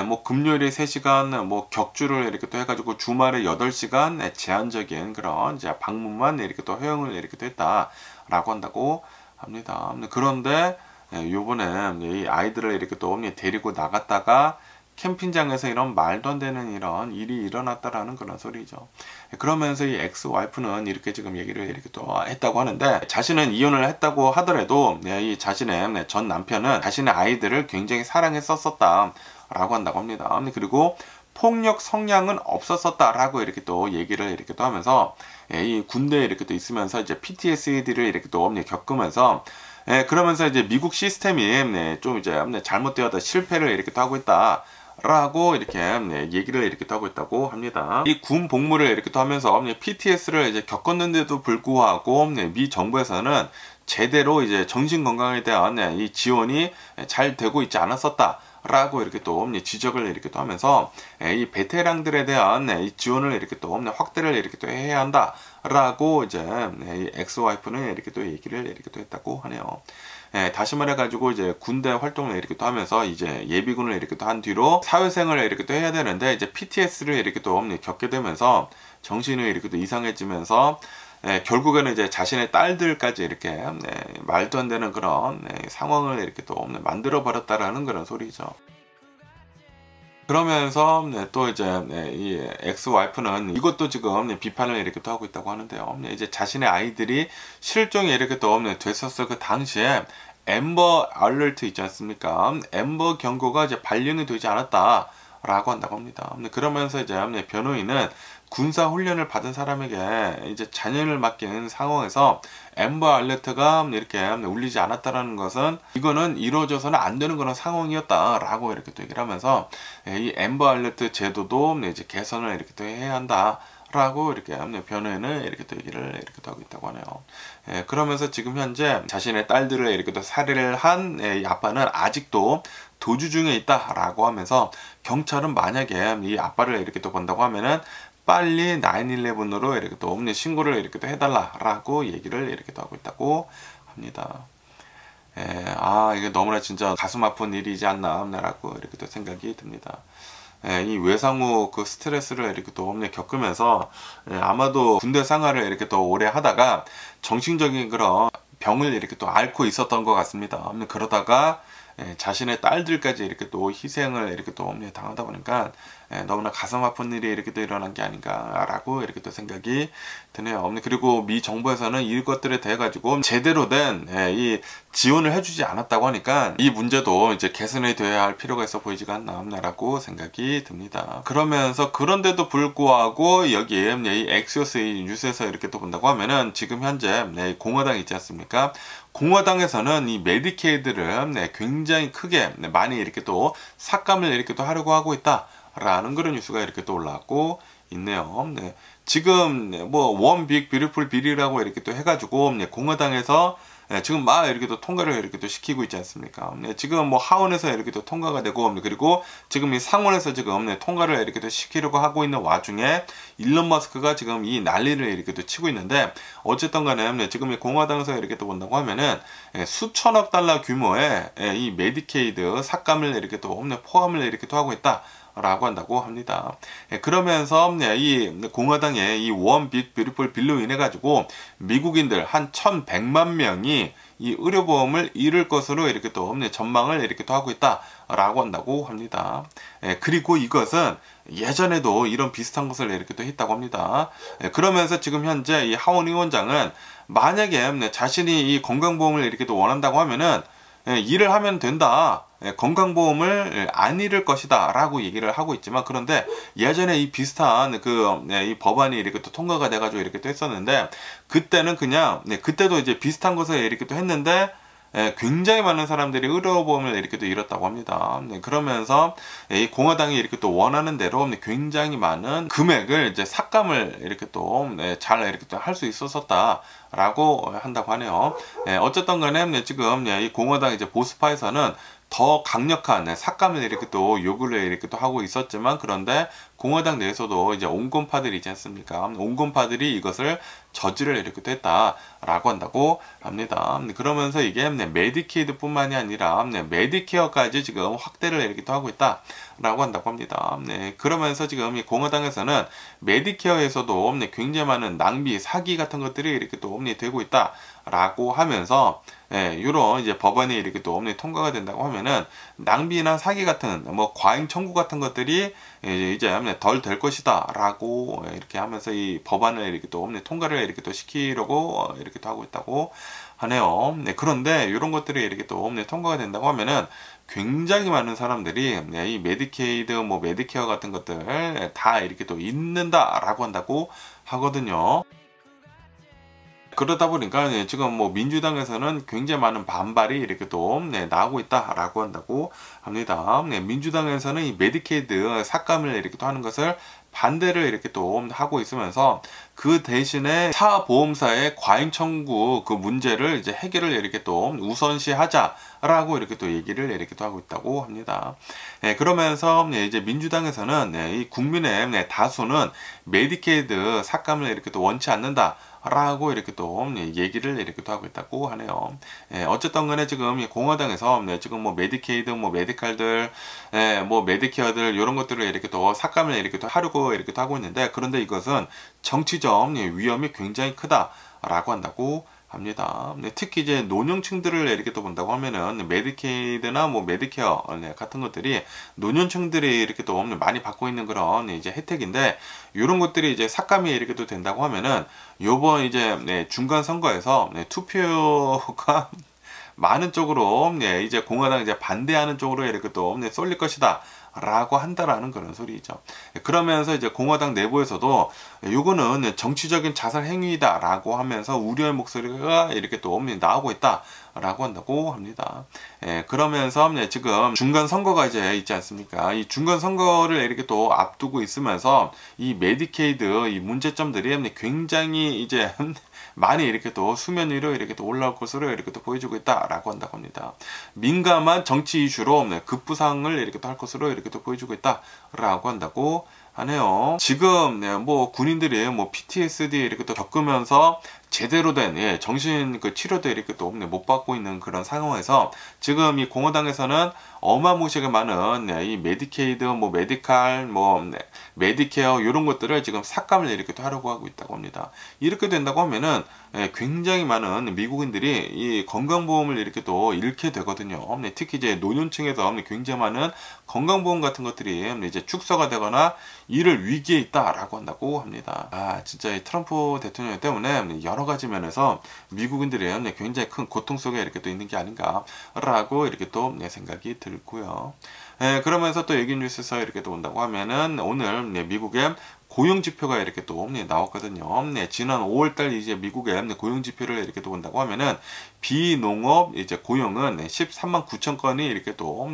뭐 금요일에 3시간 뭐 격주를 이렇게 또 해가지고 주말에 8시간 제한적인 그런 이제 방문만 이렇게 또 허용을 이렇게 또 했다라고 한다고 합니다. 그런데 요번에 이 아이들을 이렇게 또 데리고 나갔다가 캠핑장에서 이런 말도 안 되는 이런 일이 일어났다라는 그런 소리죠. 그러면서 이 엑스 와이프는 이렇게 지금 얘기를 이렇게 또 했다고 하는데, 자신은 이혼을 했다고 하더라도 이 자신의 전 남편은 자신의 아이들을 굉장히 사랑했었다 라고 한다고 합니다. 그리고 폭력 성향은 없었었다라고 이렇게 또 얘기를 이렇게 또 하면서, 이 군대에 이렇게 또 있으면서 이제 PTSD를 이렇게 또 겪으면서, 그러면서 이제 미국 시스템이 좀 이제 잘못되었다, 실패를 이렇게 또 하고 있다 라고 이렇게 얘기를 이렇게 또 하고 있다고 합니다. 이 군 복무를 이렇게 또 하면서 PTS를 이제 겪었는데도 불구하고 미 정부에서는 제대로 이제 정신 건강에 대한 이 지원이 잘 되고 있지 않았었다 라고 이렇게 또 지적을 이렇게 또 하면서, 이 베테랑들에 대한 이 지원을 이렇게 또 확대를 이렇게 또 해야 한다 라고 이제 이 엑스 와이프는 이렇게 또 얘기를 이렇게 또 했다고 하네요. 다시 말해가지고 이제 군대 활동을 이렇게 또 하면서 이제 예비군을 이렇게 또 한 뒤로 사회생활을 이렇게 또 해야 되는데, 이제 PTS를 이렇게 또 겪게 되면서 정신이 이렇게 또 이상해지면서, 결국에는 이제 자신의 딸들까지 이렇게 말도 안 되는 그런 상황을 이렇게 또 만들어 버렸다라는 그런 소리죠. 그러면서 또 이제 이 엑스 와이프는 이것도 지금 비판을 이렇게 또 하고 있다고 하는데요. 이제 자신의 아이들이 실종이 이렇게 또 됐었을 그 당시에 앰버 알러트 있지 않습니까? 앰버 경고가 이제 발령이 되지 않았다 라고 한다고 합니다. 그러면서 이제 변호인은 군사 훈련을 받은 사람에게 이제 자녀를 맡기는 상황에서 앰버 알러트가 이렇게 울리지 않았다라는 것은, 이거는 이루어져서는 안 되는 그런 상황이었다라고 이렇게 또 얘기를 하면서, 이 앰버 알러트 제도도 이제 개선을 이렇게 또 해야 한다 라고 이렇게 변호인은 이렇게 또 얘기를 이렇게 또 하고 있다고 하네요. 그러면서 지금 현재 자신의 딸들을 이렇게 또 살해를 한 이 아빠는 아직도 도주 중에 있다라고 하면서, 경찰은 만약에 이 아빠를 이렇게 또 본다고 하면은 빨리 911으로 이렇게 또 신고를 이렇게 또 해달라라고 얘기를 이렇게 또 하고 있다고 합니다. 이게 너무나 진짜 가슴 아픈 일이지 않나라고 이렇게 또 생각이 듭니다. 이 외상후 그 스트레스를 이렇게 또 겪으면서 아마도 군대 생활을 이렇게 또 오래 하다가 정신적인 그런 병을 이렇게 또 앓고 있었던 것 같습니다. 그러다가 자신의 딸들까지 이렇게 또 희생을 이렇게 또 당하다 보니까 너무나 가슴 아픈 일이 이렇게 또 일어난 게 아닌가라고 이렇게 또 생각이 드네요. 그리고 미 정부에서는 이것들에 대해 가지고 제대로 된 이 지원을 해주지 않았다고 하니까 이 문제도 이제 개선이 되어야 할 필요가 있어 보이지가 않나라고 생각이 듭니다. 그러면서 그런데도 불구하고 여기에 이 엑시오스 뉴스에서 이렇게 또 본다고 하면은, 지금 현재 공화당 있지 않습니까? 공화당에서는 이 메디케이드를 굉장히 크게 많이 이렇게 또 삭감을 이렇게 또 하려고 하고 있다 라는 그런 뉴스가 이렇게 또 올라왔고 있네요. 지금 뭐 원 빅 뷰티풀 빌이라고 이렇게 또 해가지고 공화당에서 지금 막 이렇게 또 통과를 이렇게 또 시키고 있지 않습니까? 지금 뭐 하원에서 이렇게 또 통과가 되고, 그리고 지금 이 상원에서 지금 통과를 이렇게 또 시키려고 하고 있는 와중에 일론 머스크가 지금 이 난리를 이렇게 또 치고 있는데, 어쨌든 간에 지금 이 공화당에서 이렇게 또 본다고 하면은 수천억 달러 규모의 이 메디케이드 삭감을 이렇게 또 포함을 이렇게 또 하고 있다 라고 한다고 합니다. 그러면서 이 공화당의 이 원 빅 뷰티풀 빌로 인해 가지고 미국인들 한 1100만 명이 이 의료보험을 잃을 것으로 이렇게 또 전망을 이렇게 또 하고 있다라고 한다고 합니다. 그리고 이것은 예전에도 이런 비슷한 것을 이렇게 또 했다고 합니다. 그러면서 지금 현재 이 하원 의원장은 만약에 자신이 이 건강보험을 이렇게 또 원한다고 하면은 일을 하면 된다. 건강보험을 안 잃을 것이다 라고 얘기를 하고 있지만, 그런데 예전에 이 비슷한 이 법안이 이렇게 또 통과가 돼가지고 이렇게 또 했었는데, 그때는 그냥 그때도 이제 비슷한 것을 이렇게 또 했는데 굉장히 많은 사람들이 의료보험을 이렇게 또 잃었다고 합니다. 그러면서 이 공화당이 이렇게 또 원하는 대로 굉장히 많은 금액을 이제 삭감을 이렇게 또 잘 이렇게 또 할 수 있었다라고 한다고 하네요. 어쨌든 간에 지금 이 공화당 이제 보수파에서는 더 강력한 삭감을 이렇게 또 요구를 이렇게 또 하고 있었지만, 그런데 공화당 내에서도 이제 온건파들이 있지 않습니까? 온건파들이 이것을 저지를 이렇게 또 했다라고 한다고 합니다. 그러면서 이게 메디케이드 뿐만이 아니라 메디케어까지 지금 확대를 이렇게 또 하고 있다라고 한다고 합니다. 그러면서 지금 이 공화당에서는 메디케어에서도 굉장히 많은 낭비, 사기 같은 것들이 이렇게 또 되고 있다라고 하면서, 이런 이제 법안이 이렇게 또 통과가 된다고 하면은 낭비나 사기 같은 뭐 과잉 청구 같은 것들이 이제 덜 될 것이다라고 이렇게 하면서 이 법안을 이렇게 또 통과를 이렇게 또 시키려고 이렇게 또 하고 있다고 하네요. 그런데 이런 것들이 이렇게 또 통과가 된다고 하면은 굉장히 많은 사람들이 이 메디케이드, 뭐 메디케어 같은 것들 다 이렇게 또 잊는다라고 한다고 하거든요. 그러다 보니까 지금 뭐 민주당에서는 굉장히 많은 반발이 이렇게 또 나오고 있다라고 한다고 합니다. 민주당에서는 이 메디케이드 삭감을 이렇게 또 하는 것을 반대를 이렇게 또 하고 있으면서, 그 대신에 타 보험사의 과잉 청구 그 문제를 이제 해결을 이렇게 또 우선시하자라고 이렇게 또 얘기를 이렇게 또 하고 있다고 합니다. 그러면서 이제 민주당에서는 이 국민의 다수는 메디케이드 삭감을 이렇게 또 원치 않는다 라고 이렇게 또 얘기를 이렇게 또 하고 있다고 하네요. 어쨌든 간에 지금 공화당에서 지금 뭐 메디케이드, 뭐 메디칼들, 뭐 메디케어들 이런 것들을 이렇게 또 삭감을 이렇게 또 하려고 이렇게 또 하고 있는데, 그런데 이것은 정치적 위험이 굉장히 크다라고 한다고 합니다. 특히 이제 노년층들을 이렇게 또 본다고 하면은 메디케이드나 뭐 메디케어 같은 것들이 노년층들이 이렇게 또 많이 받고 있는 그런 이제 혜택인데, 이런 것들이 이제 삭감이 이렇게 또 된다고 하면은 요번 이제 중간 선거에서 투표가 많은 쪽으로 이제 공화당 이제 반대하는 쪽으로 이렇게 또 쏠릴 것이다 라고 한다라는 그런 소리죠. 그러면서 이제 공화당 내부에서도 요거는 정치적인 자살 행위다 라고 하면서 우려의 목소리가 이렇게 또 나오고 있다 라고 한다고 합니다. 그러면서 지금 중간 선거가 이제 있지 않습니까? 이 중간 선거를 이렇게 또 앞두고 있으면서 이 메디케이드 이 문제점들이 굉장히 이제 많이 이렇게 또 수면 위로 이렇게 또 올라올 것으로 이렇게 또 보여주고 있다라고 한다고 합니다. 민감한 정치 이슈로 급부상을 이렇게 또 할 것으로 이렇게 또 보여주고 있다라고 한다고 하네요. 지금 뭐 군인들이 뭐 PTSD 이렇게 또 겪으면서 제대로 된 정신 그 치료도 이렇게 또 못 받고 있는 그런 상황에서, 지금 이 공화당에서는 어마무시하게 많은 이 메디케이드, 뭐 메디칼, 뭐 메디케어 이런 것들을 지금 삭감을 이렇게 또 하려고 하고 있다고 합니다. 이렇게 된다고 하면은 굉장히 많은 미국인들이 이 건강보험을 이렇게 또 잃게 되거든요. 특히 이제 노년층에서 굉장히 많은 건강보험 같은 것들이 이제 축소가 되거나 이를 위기에 있다라고 한다고 합니다. 진짜 이 트럼프 대통령 때문에 여러 가지 면에서 미국인들이 굉장히 큰 고통 속에 이렇게 또 있는 게 아닌가라고 이렇게 또 생각이 들고요. 그러면서 또 얘기 뉴스에서 이렇게 또 온다고 하면은 오늘 미국의 고용지표가 이렇게 또 나왔거든요. 지난 5월달 이제 미국의 고용지표를 이렇게 또 본다고 하면은 비농업 이제 고용은 13만 9천 건이 이렇게 또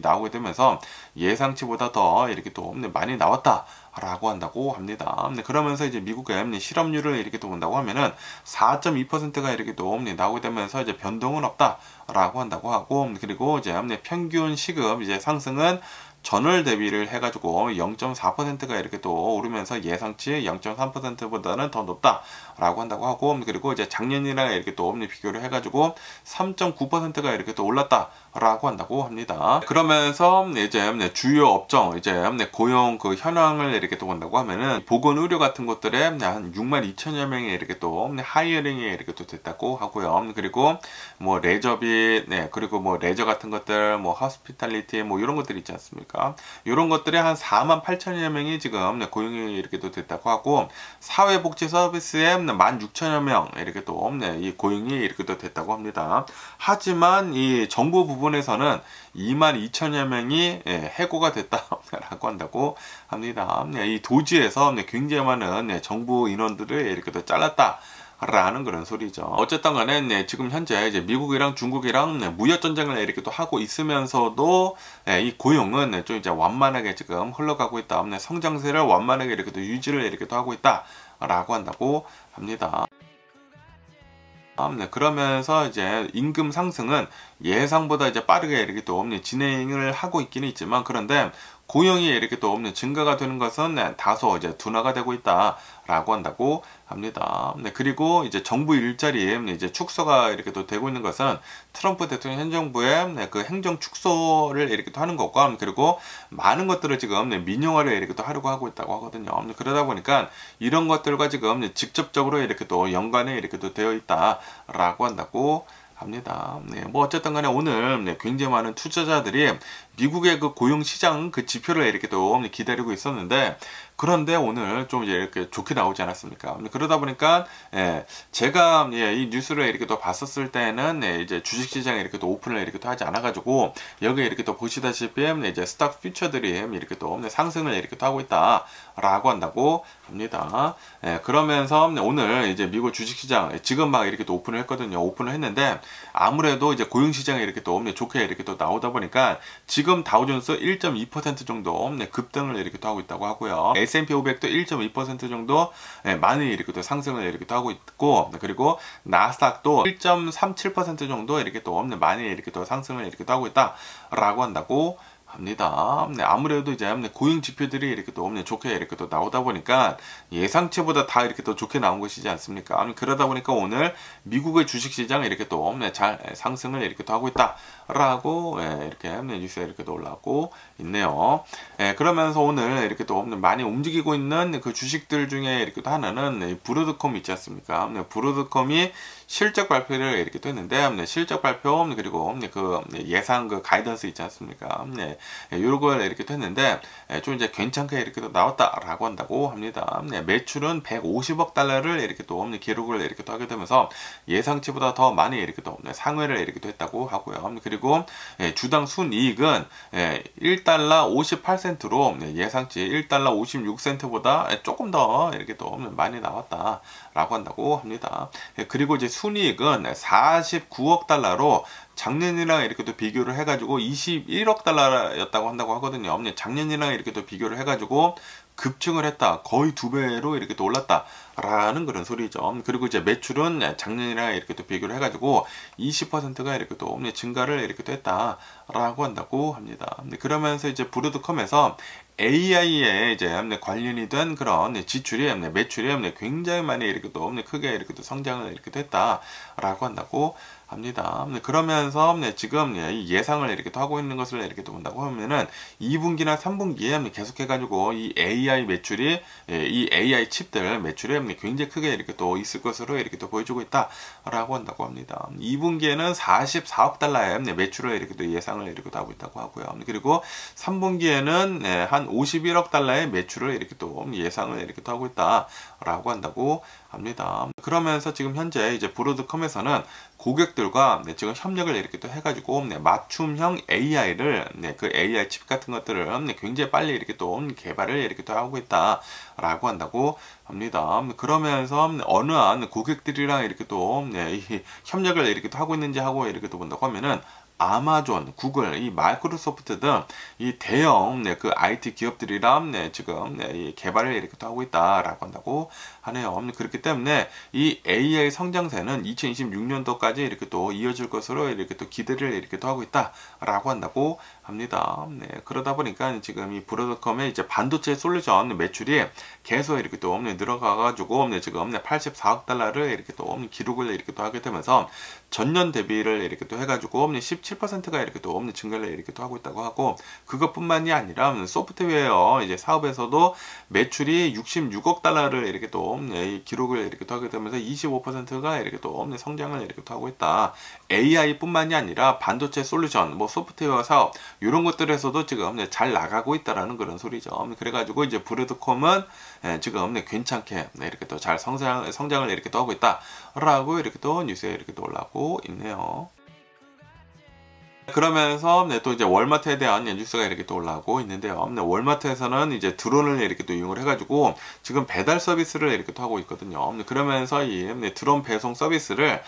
나오게 되면서 예상치보다 더 이렇게 또 많이 나왔다라고 한다고 합니다. 그러면서 이제 미국의 실업률을 이렇게 또 본다고 하면은 4.2%가 이렇게 또 나오게 되면서 이제 변동은 없다라고 한다고 하고, 그리고 이제 평균 시급 이제 상승은 전월 대비를 해가지고 0.4%가 이렇게 또 오르면서 예상치 0.3%보다는 더 높다라고 한다고 하고, 그리고 이제 작년이랑 이렇게 또 비교를 해가지고 3.9%가 이렇게 또 올랐다라고 한다고 합니다. 그러면서 이제 주요 업종 이제 고용 그 현황을 이렇게 또 본다고 하면은 보건 의료 같은 곳들에 한 62,000여 명이 이렇게 또 하이어링이 이렇게 또 됐다고 하고요. 그리고 뭐 레저비, 그리고 뭐 레저 같은 것들, 뭐 호스피탈리티, 뭐 이런 것들 있지 않습니까? 이런 것들이 한 48,000여 명이 지금 고용이 이렇게 또 됐다고 하고, 사회복지 서비스에 16,000여 명 이렇게 또 이 고용이 이렇게 또 됐다고 합니다. 하지만 이 정부 부분에서는 22,000여 명이 해고가 됐다라고 한다고 합니다. 이 도지에서 굉장히 많은 정부 인원들을 이렇게 또 잘랐다 라는 그런 소리죠. 어쨌든 간에 지금 현재 이제 미국이랑 중국이랑 무역 전쟁을 이렇게 또 하고 있으면서도 이 고용은 좀 이제 완만하게 지금 흘러가고 있다. 성장세를 완만하게 이렇게 또 유지를 이렇게 또 하고 있다라고 한다고 합니다. 그러면서 이제 임금 상승은 예상보다 이제 빠르게 이렇게 또 진행을 하고 있기는 있지만, 그런데 고용이 이렇게 또 증가가 되는 것은 다소 이제 둔화가 되고 있다라고 한다고 합니다. 그리고 이제 정부 일자리 이제 축소가 이렇게 또 되고 있는 것은 트럼프 대통령 현 정부의 그 행정 축소를 이렇게 또 하는 것과, 그리고 많은 것들을 지금 민영화를 이렇게 또 하려고 하고 있다고 하거든요. 그러다 보니까 이런 것들과 지금 직접적으로 이렇게 또 연관이 이렇게 또 되어 있다라고 한다고 합니다. 뭐 어쨌든 간에 오늘 굉장히 많은 투자자들이 미국의 그 고용시장 그 지표를 이렇게 또 기다리고 있었는데, 그런데 오늘 좀 이렇게 좋게 나오지 않았습니까? 그러다 보니까 제가 이 뉴스를 이렇게 또 봤었을 때는 이제 주식시장에 이렇게 또 오픈을 이렇게 또 하지 않아가지고, 여기 이렇게 또 보시다시피 이제 스탁 퓨처들이 이렇게 또 상승을 이렇게 또 하고 있다라고 한다고 합니다. 그러면서 오늘 이제 미국 주식시장 지금 막 이렇게 또 오픈을 했거든요. 오픈을 했는데 아무래도 이제 고용시장에 이렇게 또 좋게 이렇게 또 나오다 보니까 지금 다우존스 1.2% 정도 급등을 이렇게 또 하고 있다고 하고요. S&P 500도 1.2% 정도 많이 이렇게 또 상승을 이렇게 또 하고 있고, 그리고 나스닥도 1.37% 정도 이렇게 또 많이 이렇게 또 상승을 이렇게 또 하고 있다라고 한다고 합니다. 아무래도 이제 고용 지표들이 이렇게 또 좋게 이렇게 또 나오다 보니까 예상치보다 다 이렇게 또 좋게 나온 것이지 않습니까? 그러다 보니까 오늘 미국의 주식시장 이렇게 또 잘 상승을 이렇게 또 하고 있다라고 이렇게 뉴스에 이렇게 또 올라오고 있네요. 그러면서 오늘 이렇게 또 많이 움직이고 있는 그 주식들 중에 이렇게 또 하나는 브로드컴 있지 않습니까? 브로드컴이 실적 발표를 이렇게 또 했는데, 실적 발표 그리고 그 예상 그 가이던스 있지 않습니까? 요런 걸 이렇게 또 했는데 좀 이제 괜찮게 이렇게 또 나왔다라고 한다고 합니다. 매출은 150억 달러를 이렇게 또 기록을 이렇게 또 하게 되면서 예상치보다 더 많이 이렇게 또 상회를 이렇게 또 했다고 하고요. 그리고 주당 순이익은 1달러 58센트로 예상치 1달러 56센트보다 조금 더 이렇게 또 많이 나왔다라고 한다고 합니다. 그리고 이제 순이익은 49억 달러로 작년이랑 이렇게 또 비교를 해가지고 21억 달러였다고 한다고 하거든요. 작년이랑 이렇게 또 비교를 해가지고 급증을 했다. 거의 2배로 이렇게 또 올랐다라는 그런 소리죠. 그리고 이제 매출은 작년이랑 이렇게 또 비교를 해가지고 20%가 이렇게 또 증가를 이렇게 또 했다라고 한다고 합니다. 그러면서 이제 브로드컴에서 AI에 이제 관련이 된 그런 지출이 매출이 굉장히 많이 이렇게 또 크게 이렇게 또 성장을 이렇게 됐다라고 한다고 합니다. 그러면서 지금 예상을 이렇게 또 하고 있는 것을 이렇게 또 본다고 하면은 2분기나 3분기에 계속해가지고 이 AI 매출이 이 AI 칩들 매출이 굉장히 크게 이렇게 또 있을 것으로 이렇게 또 보여주고 있다라고 한다고 합니다. 2분기에는 44억 달러의 매출을 이렇게 또 예상을 이렇게 또 하고 있다고 하고요. 그리고 3분기에는 한 51억 달러의 매출을 이렇게 또 예상을 이렇게 또 하고 있다라고 한다고 합니다. 그러면서 지금 현재 이제 브로드컴에서는 고객들과 지금 협력을 이렇게 또 해가지고 맞춤형 AI를 그 AI 칩 같은 것들을 굉장히 빨리 이렇게 또 개발을 이렇게 또 하고 있다라고 한다고 합니다. 그러면서 어느 한 고객들이랑 이렇게 또 이 협력을 이렇게 또 하고 있는지 하고 이렇게 또 본다고 하면은 아마존, 구글, 이 마이크로소프트 등 이 대형 그 IT 기업들이랑 지금 이 개발을 이렇게 또 하고 있다라고 한다고 하네요. 그렇기 때문에 이 AI 성장세는 2026년도까지 이렇게 또 이어질 것으로 이렇게 또 기대를 이렇게 또 하고 있다라고 한다고 합니다. 네, 그러다 보니까 지금 이 브로드컴의 이제 반도체 솔루션 매출이 계속 이렇게 또 늘어가가지고 지금 84억 달러를 이렇게 또 기록을 이렇게 또 하게 되면서 전년 대비를 이렇게 또 해가지고 17%가 이렇게 또 증가를 이렇게 또 하고 있다고 하고, 그것뿐만이 아니라 소프트웨어 이제 사업에서도 매출이 66억 달러를 이렇게 또 기록을 이렇게 또 하게 되면서 25%가 이렇게 또 성장을 이렇게 또 하고 있다. AI뿐만이 아니라 반도체 솔루션, 뭐 소프트웨어 사업 이런 것들에서도 지금 잘 나가고 있다라는 그런 소리죠. 그래가지고 이제 브로드컴은 지금 괜찮게 이렇게 또 잘 성장을 이렇게 또 하고 있다라고 이렇게 또 뉴스에 이렇게 또 올라오고 있네요. 그러면서 또 이제 월마트에 대한 뉴스가 이렇게 또 올라오고 있는데요. 월마트에서는 이제 드론을 이렇게 또 이용을 해가지고 지금 배달 서비스를 이렇게 또 하고 있거든요. 그러면서 이 드론 배송 서비스를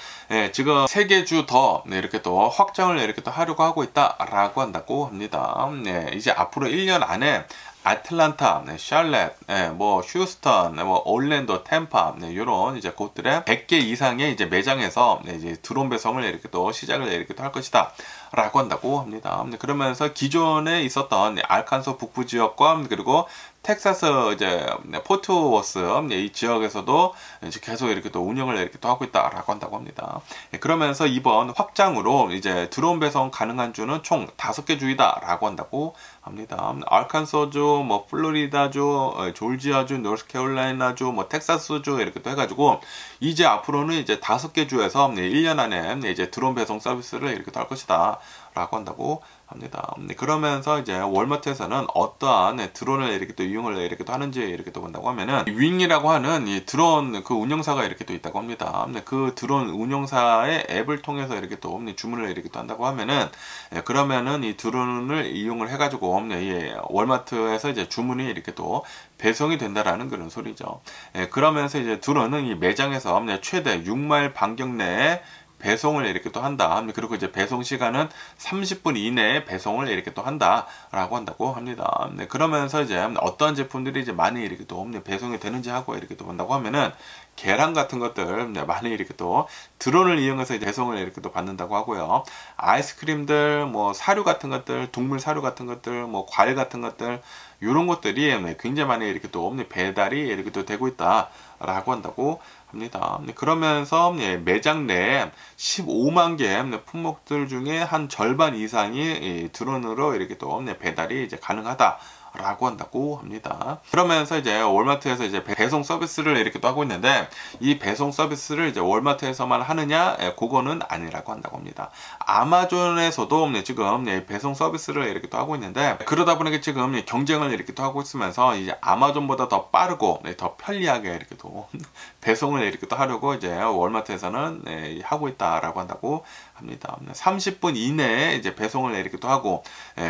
지금 3개 주 더 이렇게 또 확장을 이렇게 또 하려고 하고 있다라고 한다고 합니다. 이제 앞으로 1년 안에 아틀란타, 샬렛, 뭐 휴스턴, 뭐 올랜도, 템파, 이런 이제 곳들의 100개 이상의 이제 매장에서 이제 드론 배송을 이렇게 또 시작을 이렇게 또 할 것이다 라고 한다고 합니다. 그러면서 기존에 있었던 알칸소 북부 지역과 그리고 텍사스 이제 포트워스 이 지역에서도 이제 계속 이렇게 또 운영을 이렇게 또 하고 있다라고 한다고 합니다. 그러면서 이번 확장으로 이제 드론 배송 가능한 주는 총 5개 주이다라고 한다고 합니다. 알칸소주, 뭐 플로리다주, 조지아주, 노스캐롤라이나주, 뭐 텍사스주 이렇게 또 해가지고 이제 앞으로는 이제 5개 주에서 1년 안에 이제 드론 배송 서비스를 이렇게 또 할 것이다 라고 한다고 합니다. 그러면서 이제 월마트에서는 어떠한 드론을 이렇게 또 이용을 이렇게 또 하는지 이렇게 또 본다고 하면은 윙이라고 하는 이 드론 그 운영사가 이렇게 또 있다고 합니다. 그 드론 운영사의 앱을 통해서 이렇게 또 주문을 이렇게 또 한다고 하면은 그러면은 이 드론을 이용을 해가지고 월마트에서 이제 주문이 이렇게 또 배송이 된다라는 그런 소리죠. 그러면서 이제 드론은 이 매장에서 최대 6마일 반경 내에 배송을 이렇게 또 한다. 그리고 이제 배송 시간은 30분 이내에 배송을 이렇게 또 한다라고 한다고 합니다. 그러면서 이제 어떤 제품들이 이제 많이 이렇게 또 배송이 되는지 하고 이렇게 또 본다고 하면은 계란 같은 것들 많이 이렇게 또 드론을 이용해서 이제 배송을 이렇게 또 받는다고 하고요. 아이스크림들, 뭐 사료 같은 것들, 동물 사료 같은 것들, 뭐 과일 같은 것들 이런 것들이 굉장히 많이 이렇게 또 배달이 이렇게 또 되고 있다라고 한다고 합니다. 그러면서 매장 내에 15만 개 품목들 중에 한 절반 이상이 드론으로 이렇게 또 배달이 이제 가능하다. 라고 한다고 합니다. 그러면서 이제 월마트에서 이제 배송 서비스를 이렇게 또 하고 있는데 이 배송 서비스를 이제 월마트에서만 하느냐? 그거는 아니라고 한다고 합니다. 아마존에서도 지금 배송 서비스를 이렇게 또 하고 있는데 그러다 보니까 지금 경쟁을 이렇게 또 하고 있으면서 이제 아마존보다 더 빠르고 더 편리하게 이렇게 또 배송을 이렇게 또 하려고 이제 월마트에서는 하고 있다라고 한다고 합니다. 30분 이내에 이제 배송을 이렇게 또 하고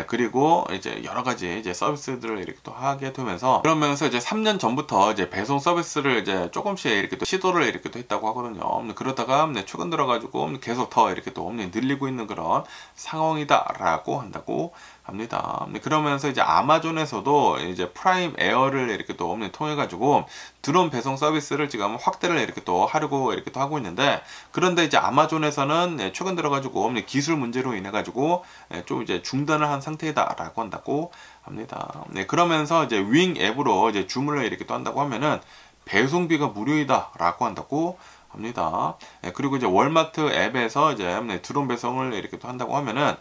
그리고 이제 여러 가지 이제 서비스들을 이렇게 또 하게 되면서 그러면서 이제 3년 전부터 이제 배송 서비스를 이제 조금씩 이렇게 또 시도를 이렇게 또 했다고 하거든요. 그러다가 최근 들어가지고 계속 더 이렇게 또 늘리고 있는 그런 상황이다라고 한다고 합니다. 그러면서 이제 아마존에서도 이제 프라임 에어를 이렇게 또 통해 가지고 드론 배송 서비스를 지금 확대를 이렇게 또 하려고 이렇게 또 하고 있는데 그런데 이제 아마존에서는 최근 들어가지고 기술 문제로 인해 가지고 좀 이제 중단을 한 상태다라고 한다고 합니다. 그러면서 이제 윙 앱으로 이제 주문을 이렇게 또 한다고 하면은 배송비가 무료이다라고 한다고 합니다. 그리고 이제 월마트 앱에서 이제 드론 배송을 이렇게 또 한다고 하면은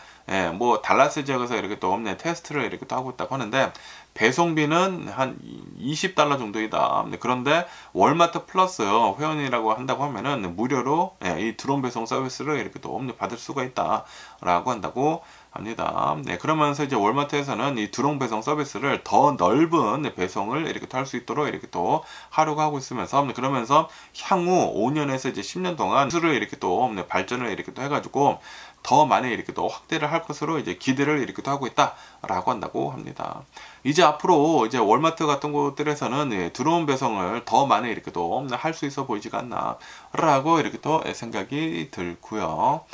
뭐 달라스 지역에서 이렇게 또 테스트를 이렇게 또 하고 있다고 하는데 배송비는 한 $20 정도이다. 그런데 월마트 플러스 회원이라고 한다고 하면은 무료로 이 드론 배송 서비스를 이렇게 또 받을 수가 있다라고 한다고 합니다. 그러면서 이제 월마트에서는 이 드론 배송 서비스를 더 넓은 배송을 이렇게 또 할 수 있도록 이렇게 또 하려고 하고 있으면서 그러면서 향후 5년에서 이제 10년 동안 기술을 이렇게 또 발전을 이렇게 또 해가지고 더 많이 이렇게 또 확대를 할 것으로 이제 기대를 이렇게 또 하고 있다라고 한다고 합니다. 이제 앞으로 이제 월마트 같은 곳들에서는 드론 배송을 더 많이 이렇게 또 할 수 있어 보이지가 않나라고 이렇게 또 생각이 들고요.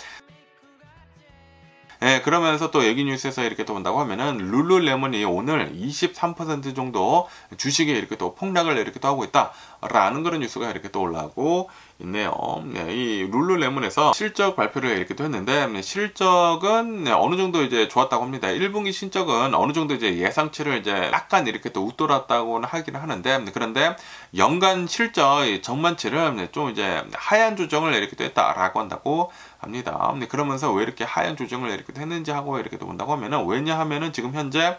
그러면서 또 여기 뉴스에서 이렇게 또 본다고 하면은 룰루레몬이 오늘 23% 정도 주식이 이렇게 또 폭락을 이렇게 또 하고 있다라는 그런 뉴스가 이렇게 또 올라오고 있네요. 네, 이 룰루레몬에서 실적 발표를 이렇게 또 했는데, 실적은 어느 정도 이제 좋았다고 합니다. 1분기 실적은 어느 정도 이제 예상치를 이제 약간 이렇게 또 웃돌았다고는 하기는 하는데, 그런데 연간 실적 전망치를 좀 이제 하향 조정을 이렇게 또 했다라고 한다고 합니다. 그러면서 왜 이렇게 하향 조정을 이렇게 했는지 하고 이렇게 또 본다고 하면은, 왜냐하면은 지금 현재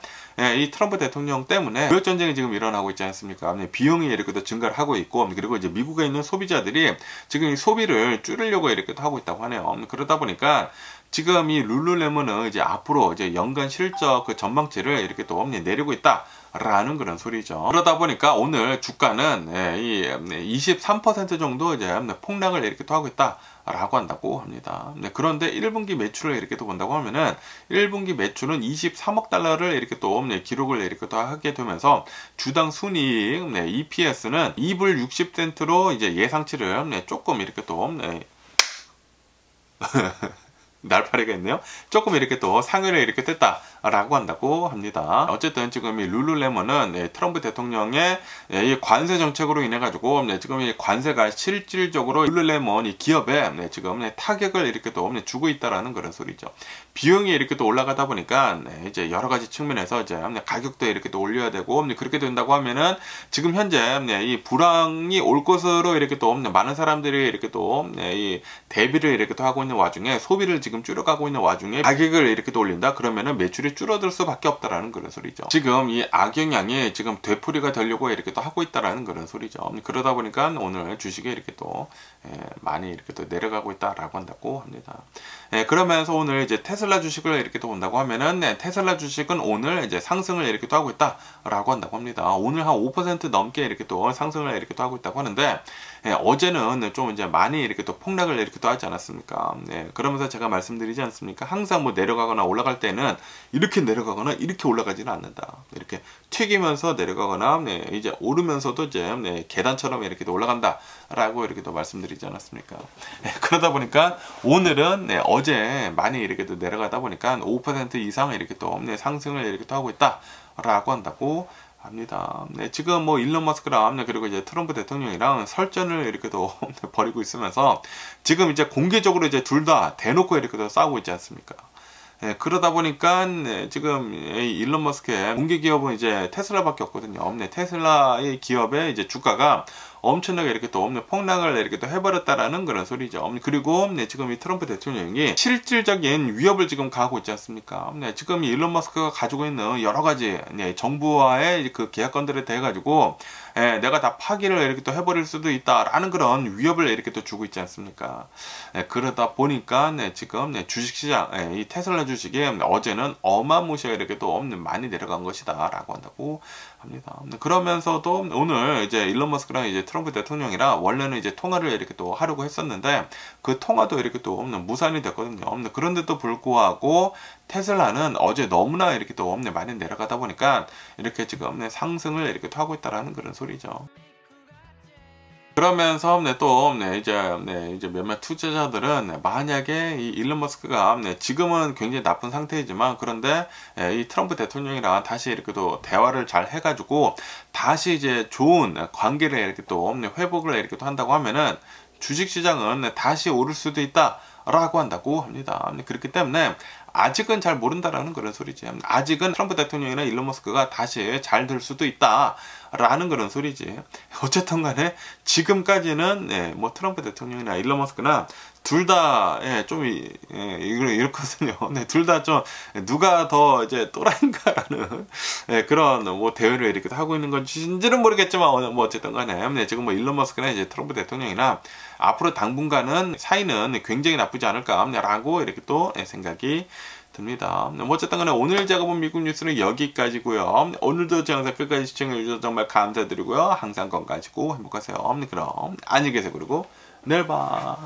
이 트럼프 대통령 때문에 무역 전쟁이 지금 일어나고 있지 않습니까? 비용이 이렇게 또 증가를 하고 있고, 그리고 이제 미국에 있는 소비자들이 지금 이 소비를 줄이려고 이렇게 또 하고 있다고 하네요. 그러다 보니까 지금 이 룰루레몬은 이제 앞으로 이제 연간 실적 그 전망치를 이렇게 또 내리고 있다. 라는 그런 소리죠. 그러다 보니까 오늘 주가는 이 23% 정도 이제 폭락을 이렇게 또 하고 있다라고 한다고 합니다. 그런데 1분기 매출을 이렇게 또 본다고 하면은 1분기 매출은 23억 달러를 이렇게 또 기록을 이렇게 또 하게 되면서 주당 순이익 EPS는 2불 60센트로 이제 예상치를 조금 이렇게 또 날파리가 있네요. 조금 이렇게 또 상회를 이렇게 뗐다라고 한다고 합니다. 어쨌든 지금 이 룰루레몬은 트럼프 대통령의 이 관세 정책으로 인해 가지고 지금 이 관세가 실질적으로 룰루레몬 이 기업에 지금 타격을 이렇게 또 주고 있다라는 그런 소리죠. 비용이 이렇게 또 올라가다 보니까 이제 여러 가지 측면에서 이제 가격도 이렇게 또 올려야 되고, 그렇게 된다고 하면은 지금 현재 이 불황이 올 것으로 이렇게 또 많은 사람들이 이렇게 또 이 대비를 이렇게 또 하고 있는 와중에, 소비를 지금 줄여가고 있는 와중에 가격을 이렇게 또 올린다 그러면은 매출이 줄어들 수밖에 없다라는 그런 소리죠. 지금 이 악영향이 지금 되풀이가 되려고 이렇게 또 하고 있다라는 그런 소리죠. 그러다 보니까 오늘 주식에 이렇게 또 많이 이렇게 또 내려가고 있다라고 한다고 합니다. 그러면서 오늘 이제 테슬라 주식을 이렇게 또 본다고 하면은 테슬라 주식은 오늘 이제 상승을 이렇게 또 하고 있다라고 한다고 합니다. 오늘 한 5% 넘게 이렇게 또 상승을 이렇게 또 하고 있다고 하는데, 어제는 좀 이제 많이 이렇게 또 폭락을 이렇게 또 하지 않았습니까? 그러면서 제가 말씀드리지 않습니까? 항상 뭐 내려가거나 올라갈 때는 이렇게 내려가거나 이렇게 올라가지는 않는다. 이렇게 튀기면서 내려가거나 이제 오르면서도 이제 계단처럼 이렇게 또 올라간다라고 이렇게 또 말씀드리지 않았습니까? 그러다 보니까 오늘은 어제 많이 이렇게 또 내려가다 보니까 5% 이상 이렇게 또 상승을 이렇게 또 하고 있다라고 한다고 합니다. 지금 뭐 일론 머스크랑 그리고 이제 트럼프 대통령이랑 설전을 이렇게 또 벌이고 있으면서 지금 이제 공개적으로 이제 둘 다 대놓고 이렇게 또 싸우고 있지 않습니까? 그러다 보니까 지금 일론 머스크의 공개 기업은 이제 테슬라밖에 없거든요. 테슬라의 기업의 이제 주가가 엄청나게 이렇게 또 폭락을 이렇게 또 해버렸다라는 그런 소리죠. 그리고 지금 이 트럼프 대통령이 실질적인 위협을 지금 가하고 있지 않습니까? 지금 이 일론 머스크가 가지고 있는 여러 가지 정부와의 그 계약건들에 대해 가지고 내가 다 파기를 이렇게 또 해버릴 수도 있다라는 그런 위협을 이렇게 또 주고 있지 않습니까? 그러다 보니까 지금 주식시장 이 테슬라 주식이 어제는 어마무시하게 이렇게 또 많이 내려간 것이다라고 한다고 합니다. 그러면서도 오늘 이제 일론 머스크랑 이제 트럼프 대통령이랑 원래는 이제 통화를 이렇게 또 하려고 했었는데 그 통화도 이렇게 또 무산이 됐거든요. 그런데도 불구하고 테슬라는 어제 너무나 이렇게 또 많이 내려가다 보니까 이렇게 지금 상승을 이렇게 또 하고 있다라는 그런 소리죠. 그러면서 또 이제 몇몇 투자자들은 만약에 이 일론 머스크가 지금은 굉장히 나쁜 상태이지만, 그런데 이 트럼프 대통령이랑 다시 이렇게 또 대화를 잘 해가지고 다시 이제 좋은 관계를 이렇게 또 회복을 이렇게 또 한다고 하면은 주식시장은 다시 오를 수도 있다라고 한다고 합니다. 그렇기 때문에 아직은 잘 모른다라는 그런 소리지. 아직은 트럼프 대통령이나 일론 머스크가 다시 잘 될 수도 있다라는 그런 소리지. 어쨌든 간에 지금까지는 뭐 트럼프 대통령이나 일론 머스크나 둘 다 좀 이렇거든요. 둘 다 좀 누가 더 이제 또라이인가라는 그런 뭐 대회를 이렇게 하고 있는 건지는 모르겠지만, 뭐 어쨌든 간에 지금 뭐 일론 머스크나 이제 트럼프 대통령이나 앞으로 당분간은 사이는 굉장히 나쁘지 않을까라고 이렇게 또 생각이 듭니다. 어쨌든 간에 오늘 제가 본 미국 뉴스는 여기까지고요. 오늘도 제 영상 끝까지 시청해 주셔서 정말 감사드리고요. 항상 건강하시고 행복하세요. 그럼 안녕히 계세요. 그리고 내일 봐.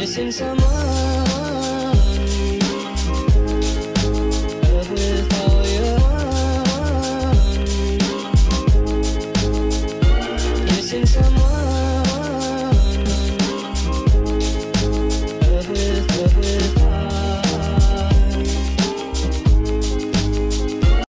missing someone.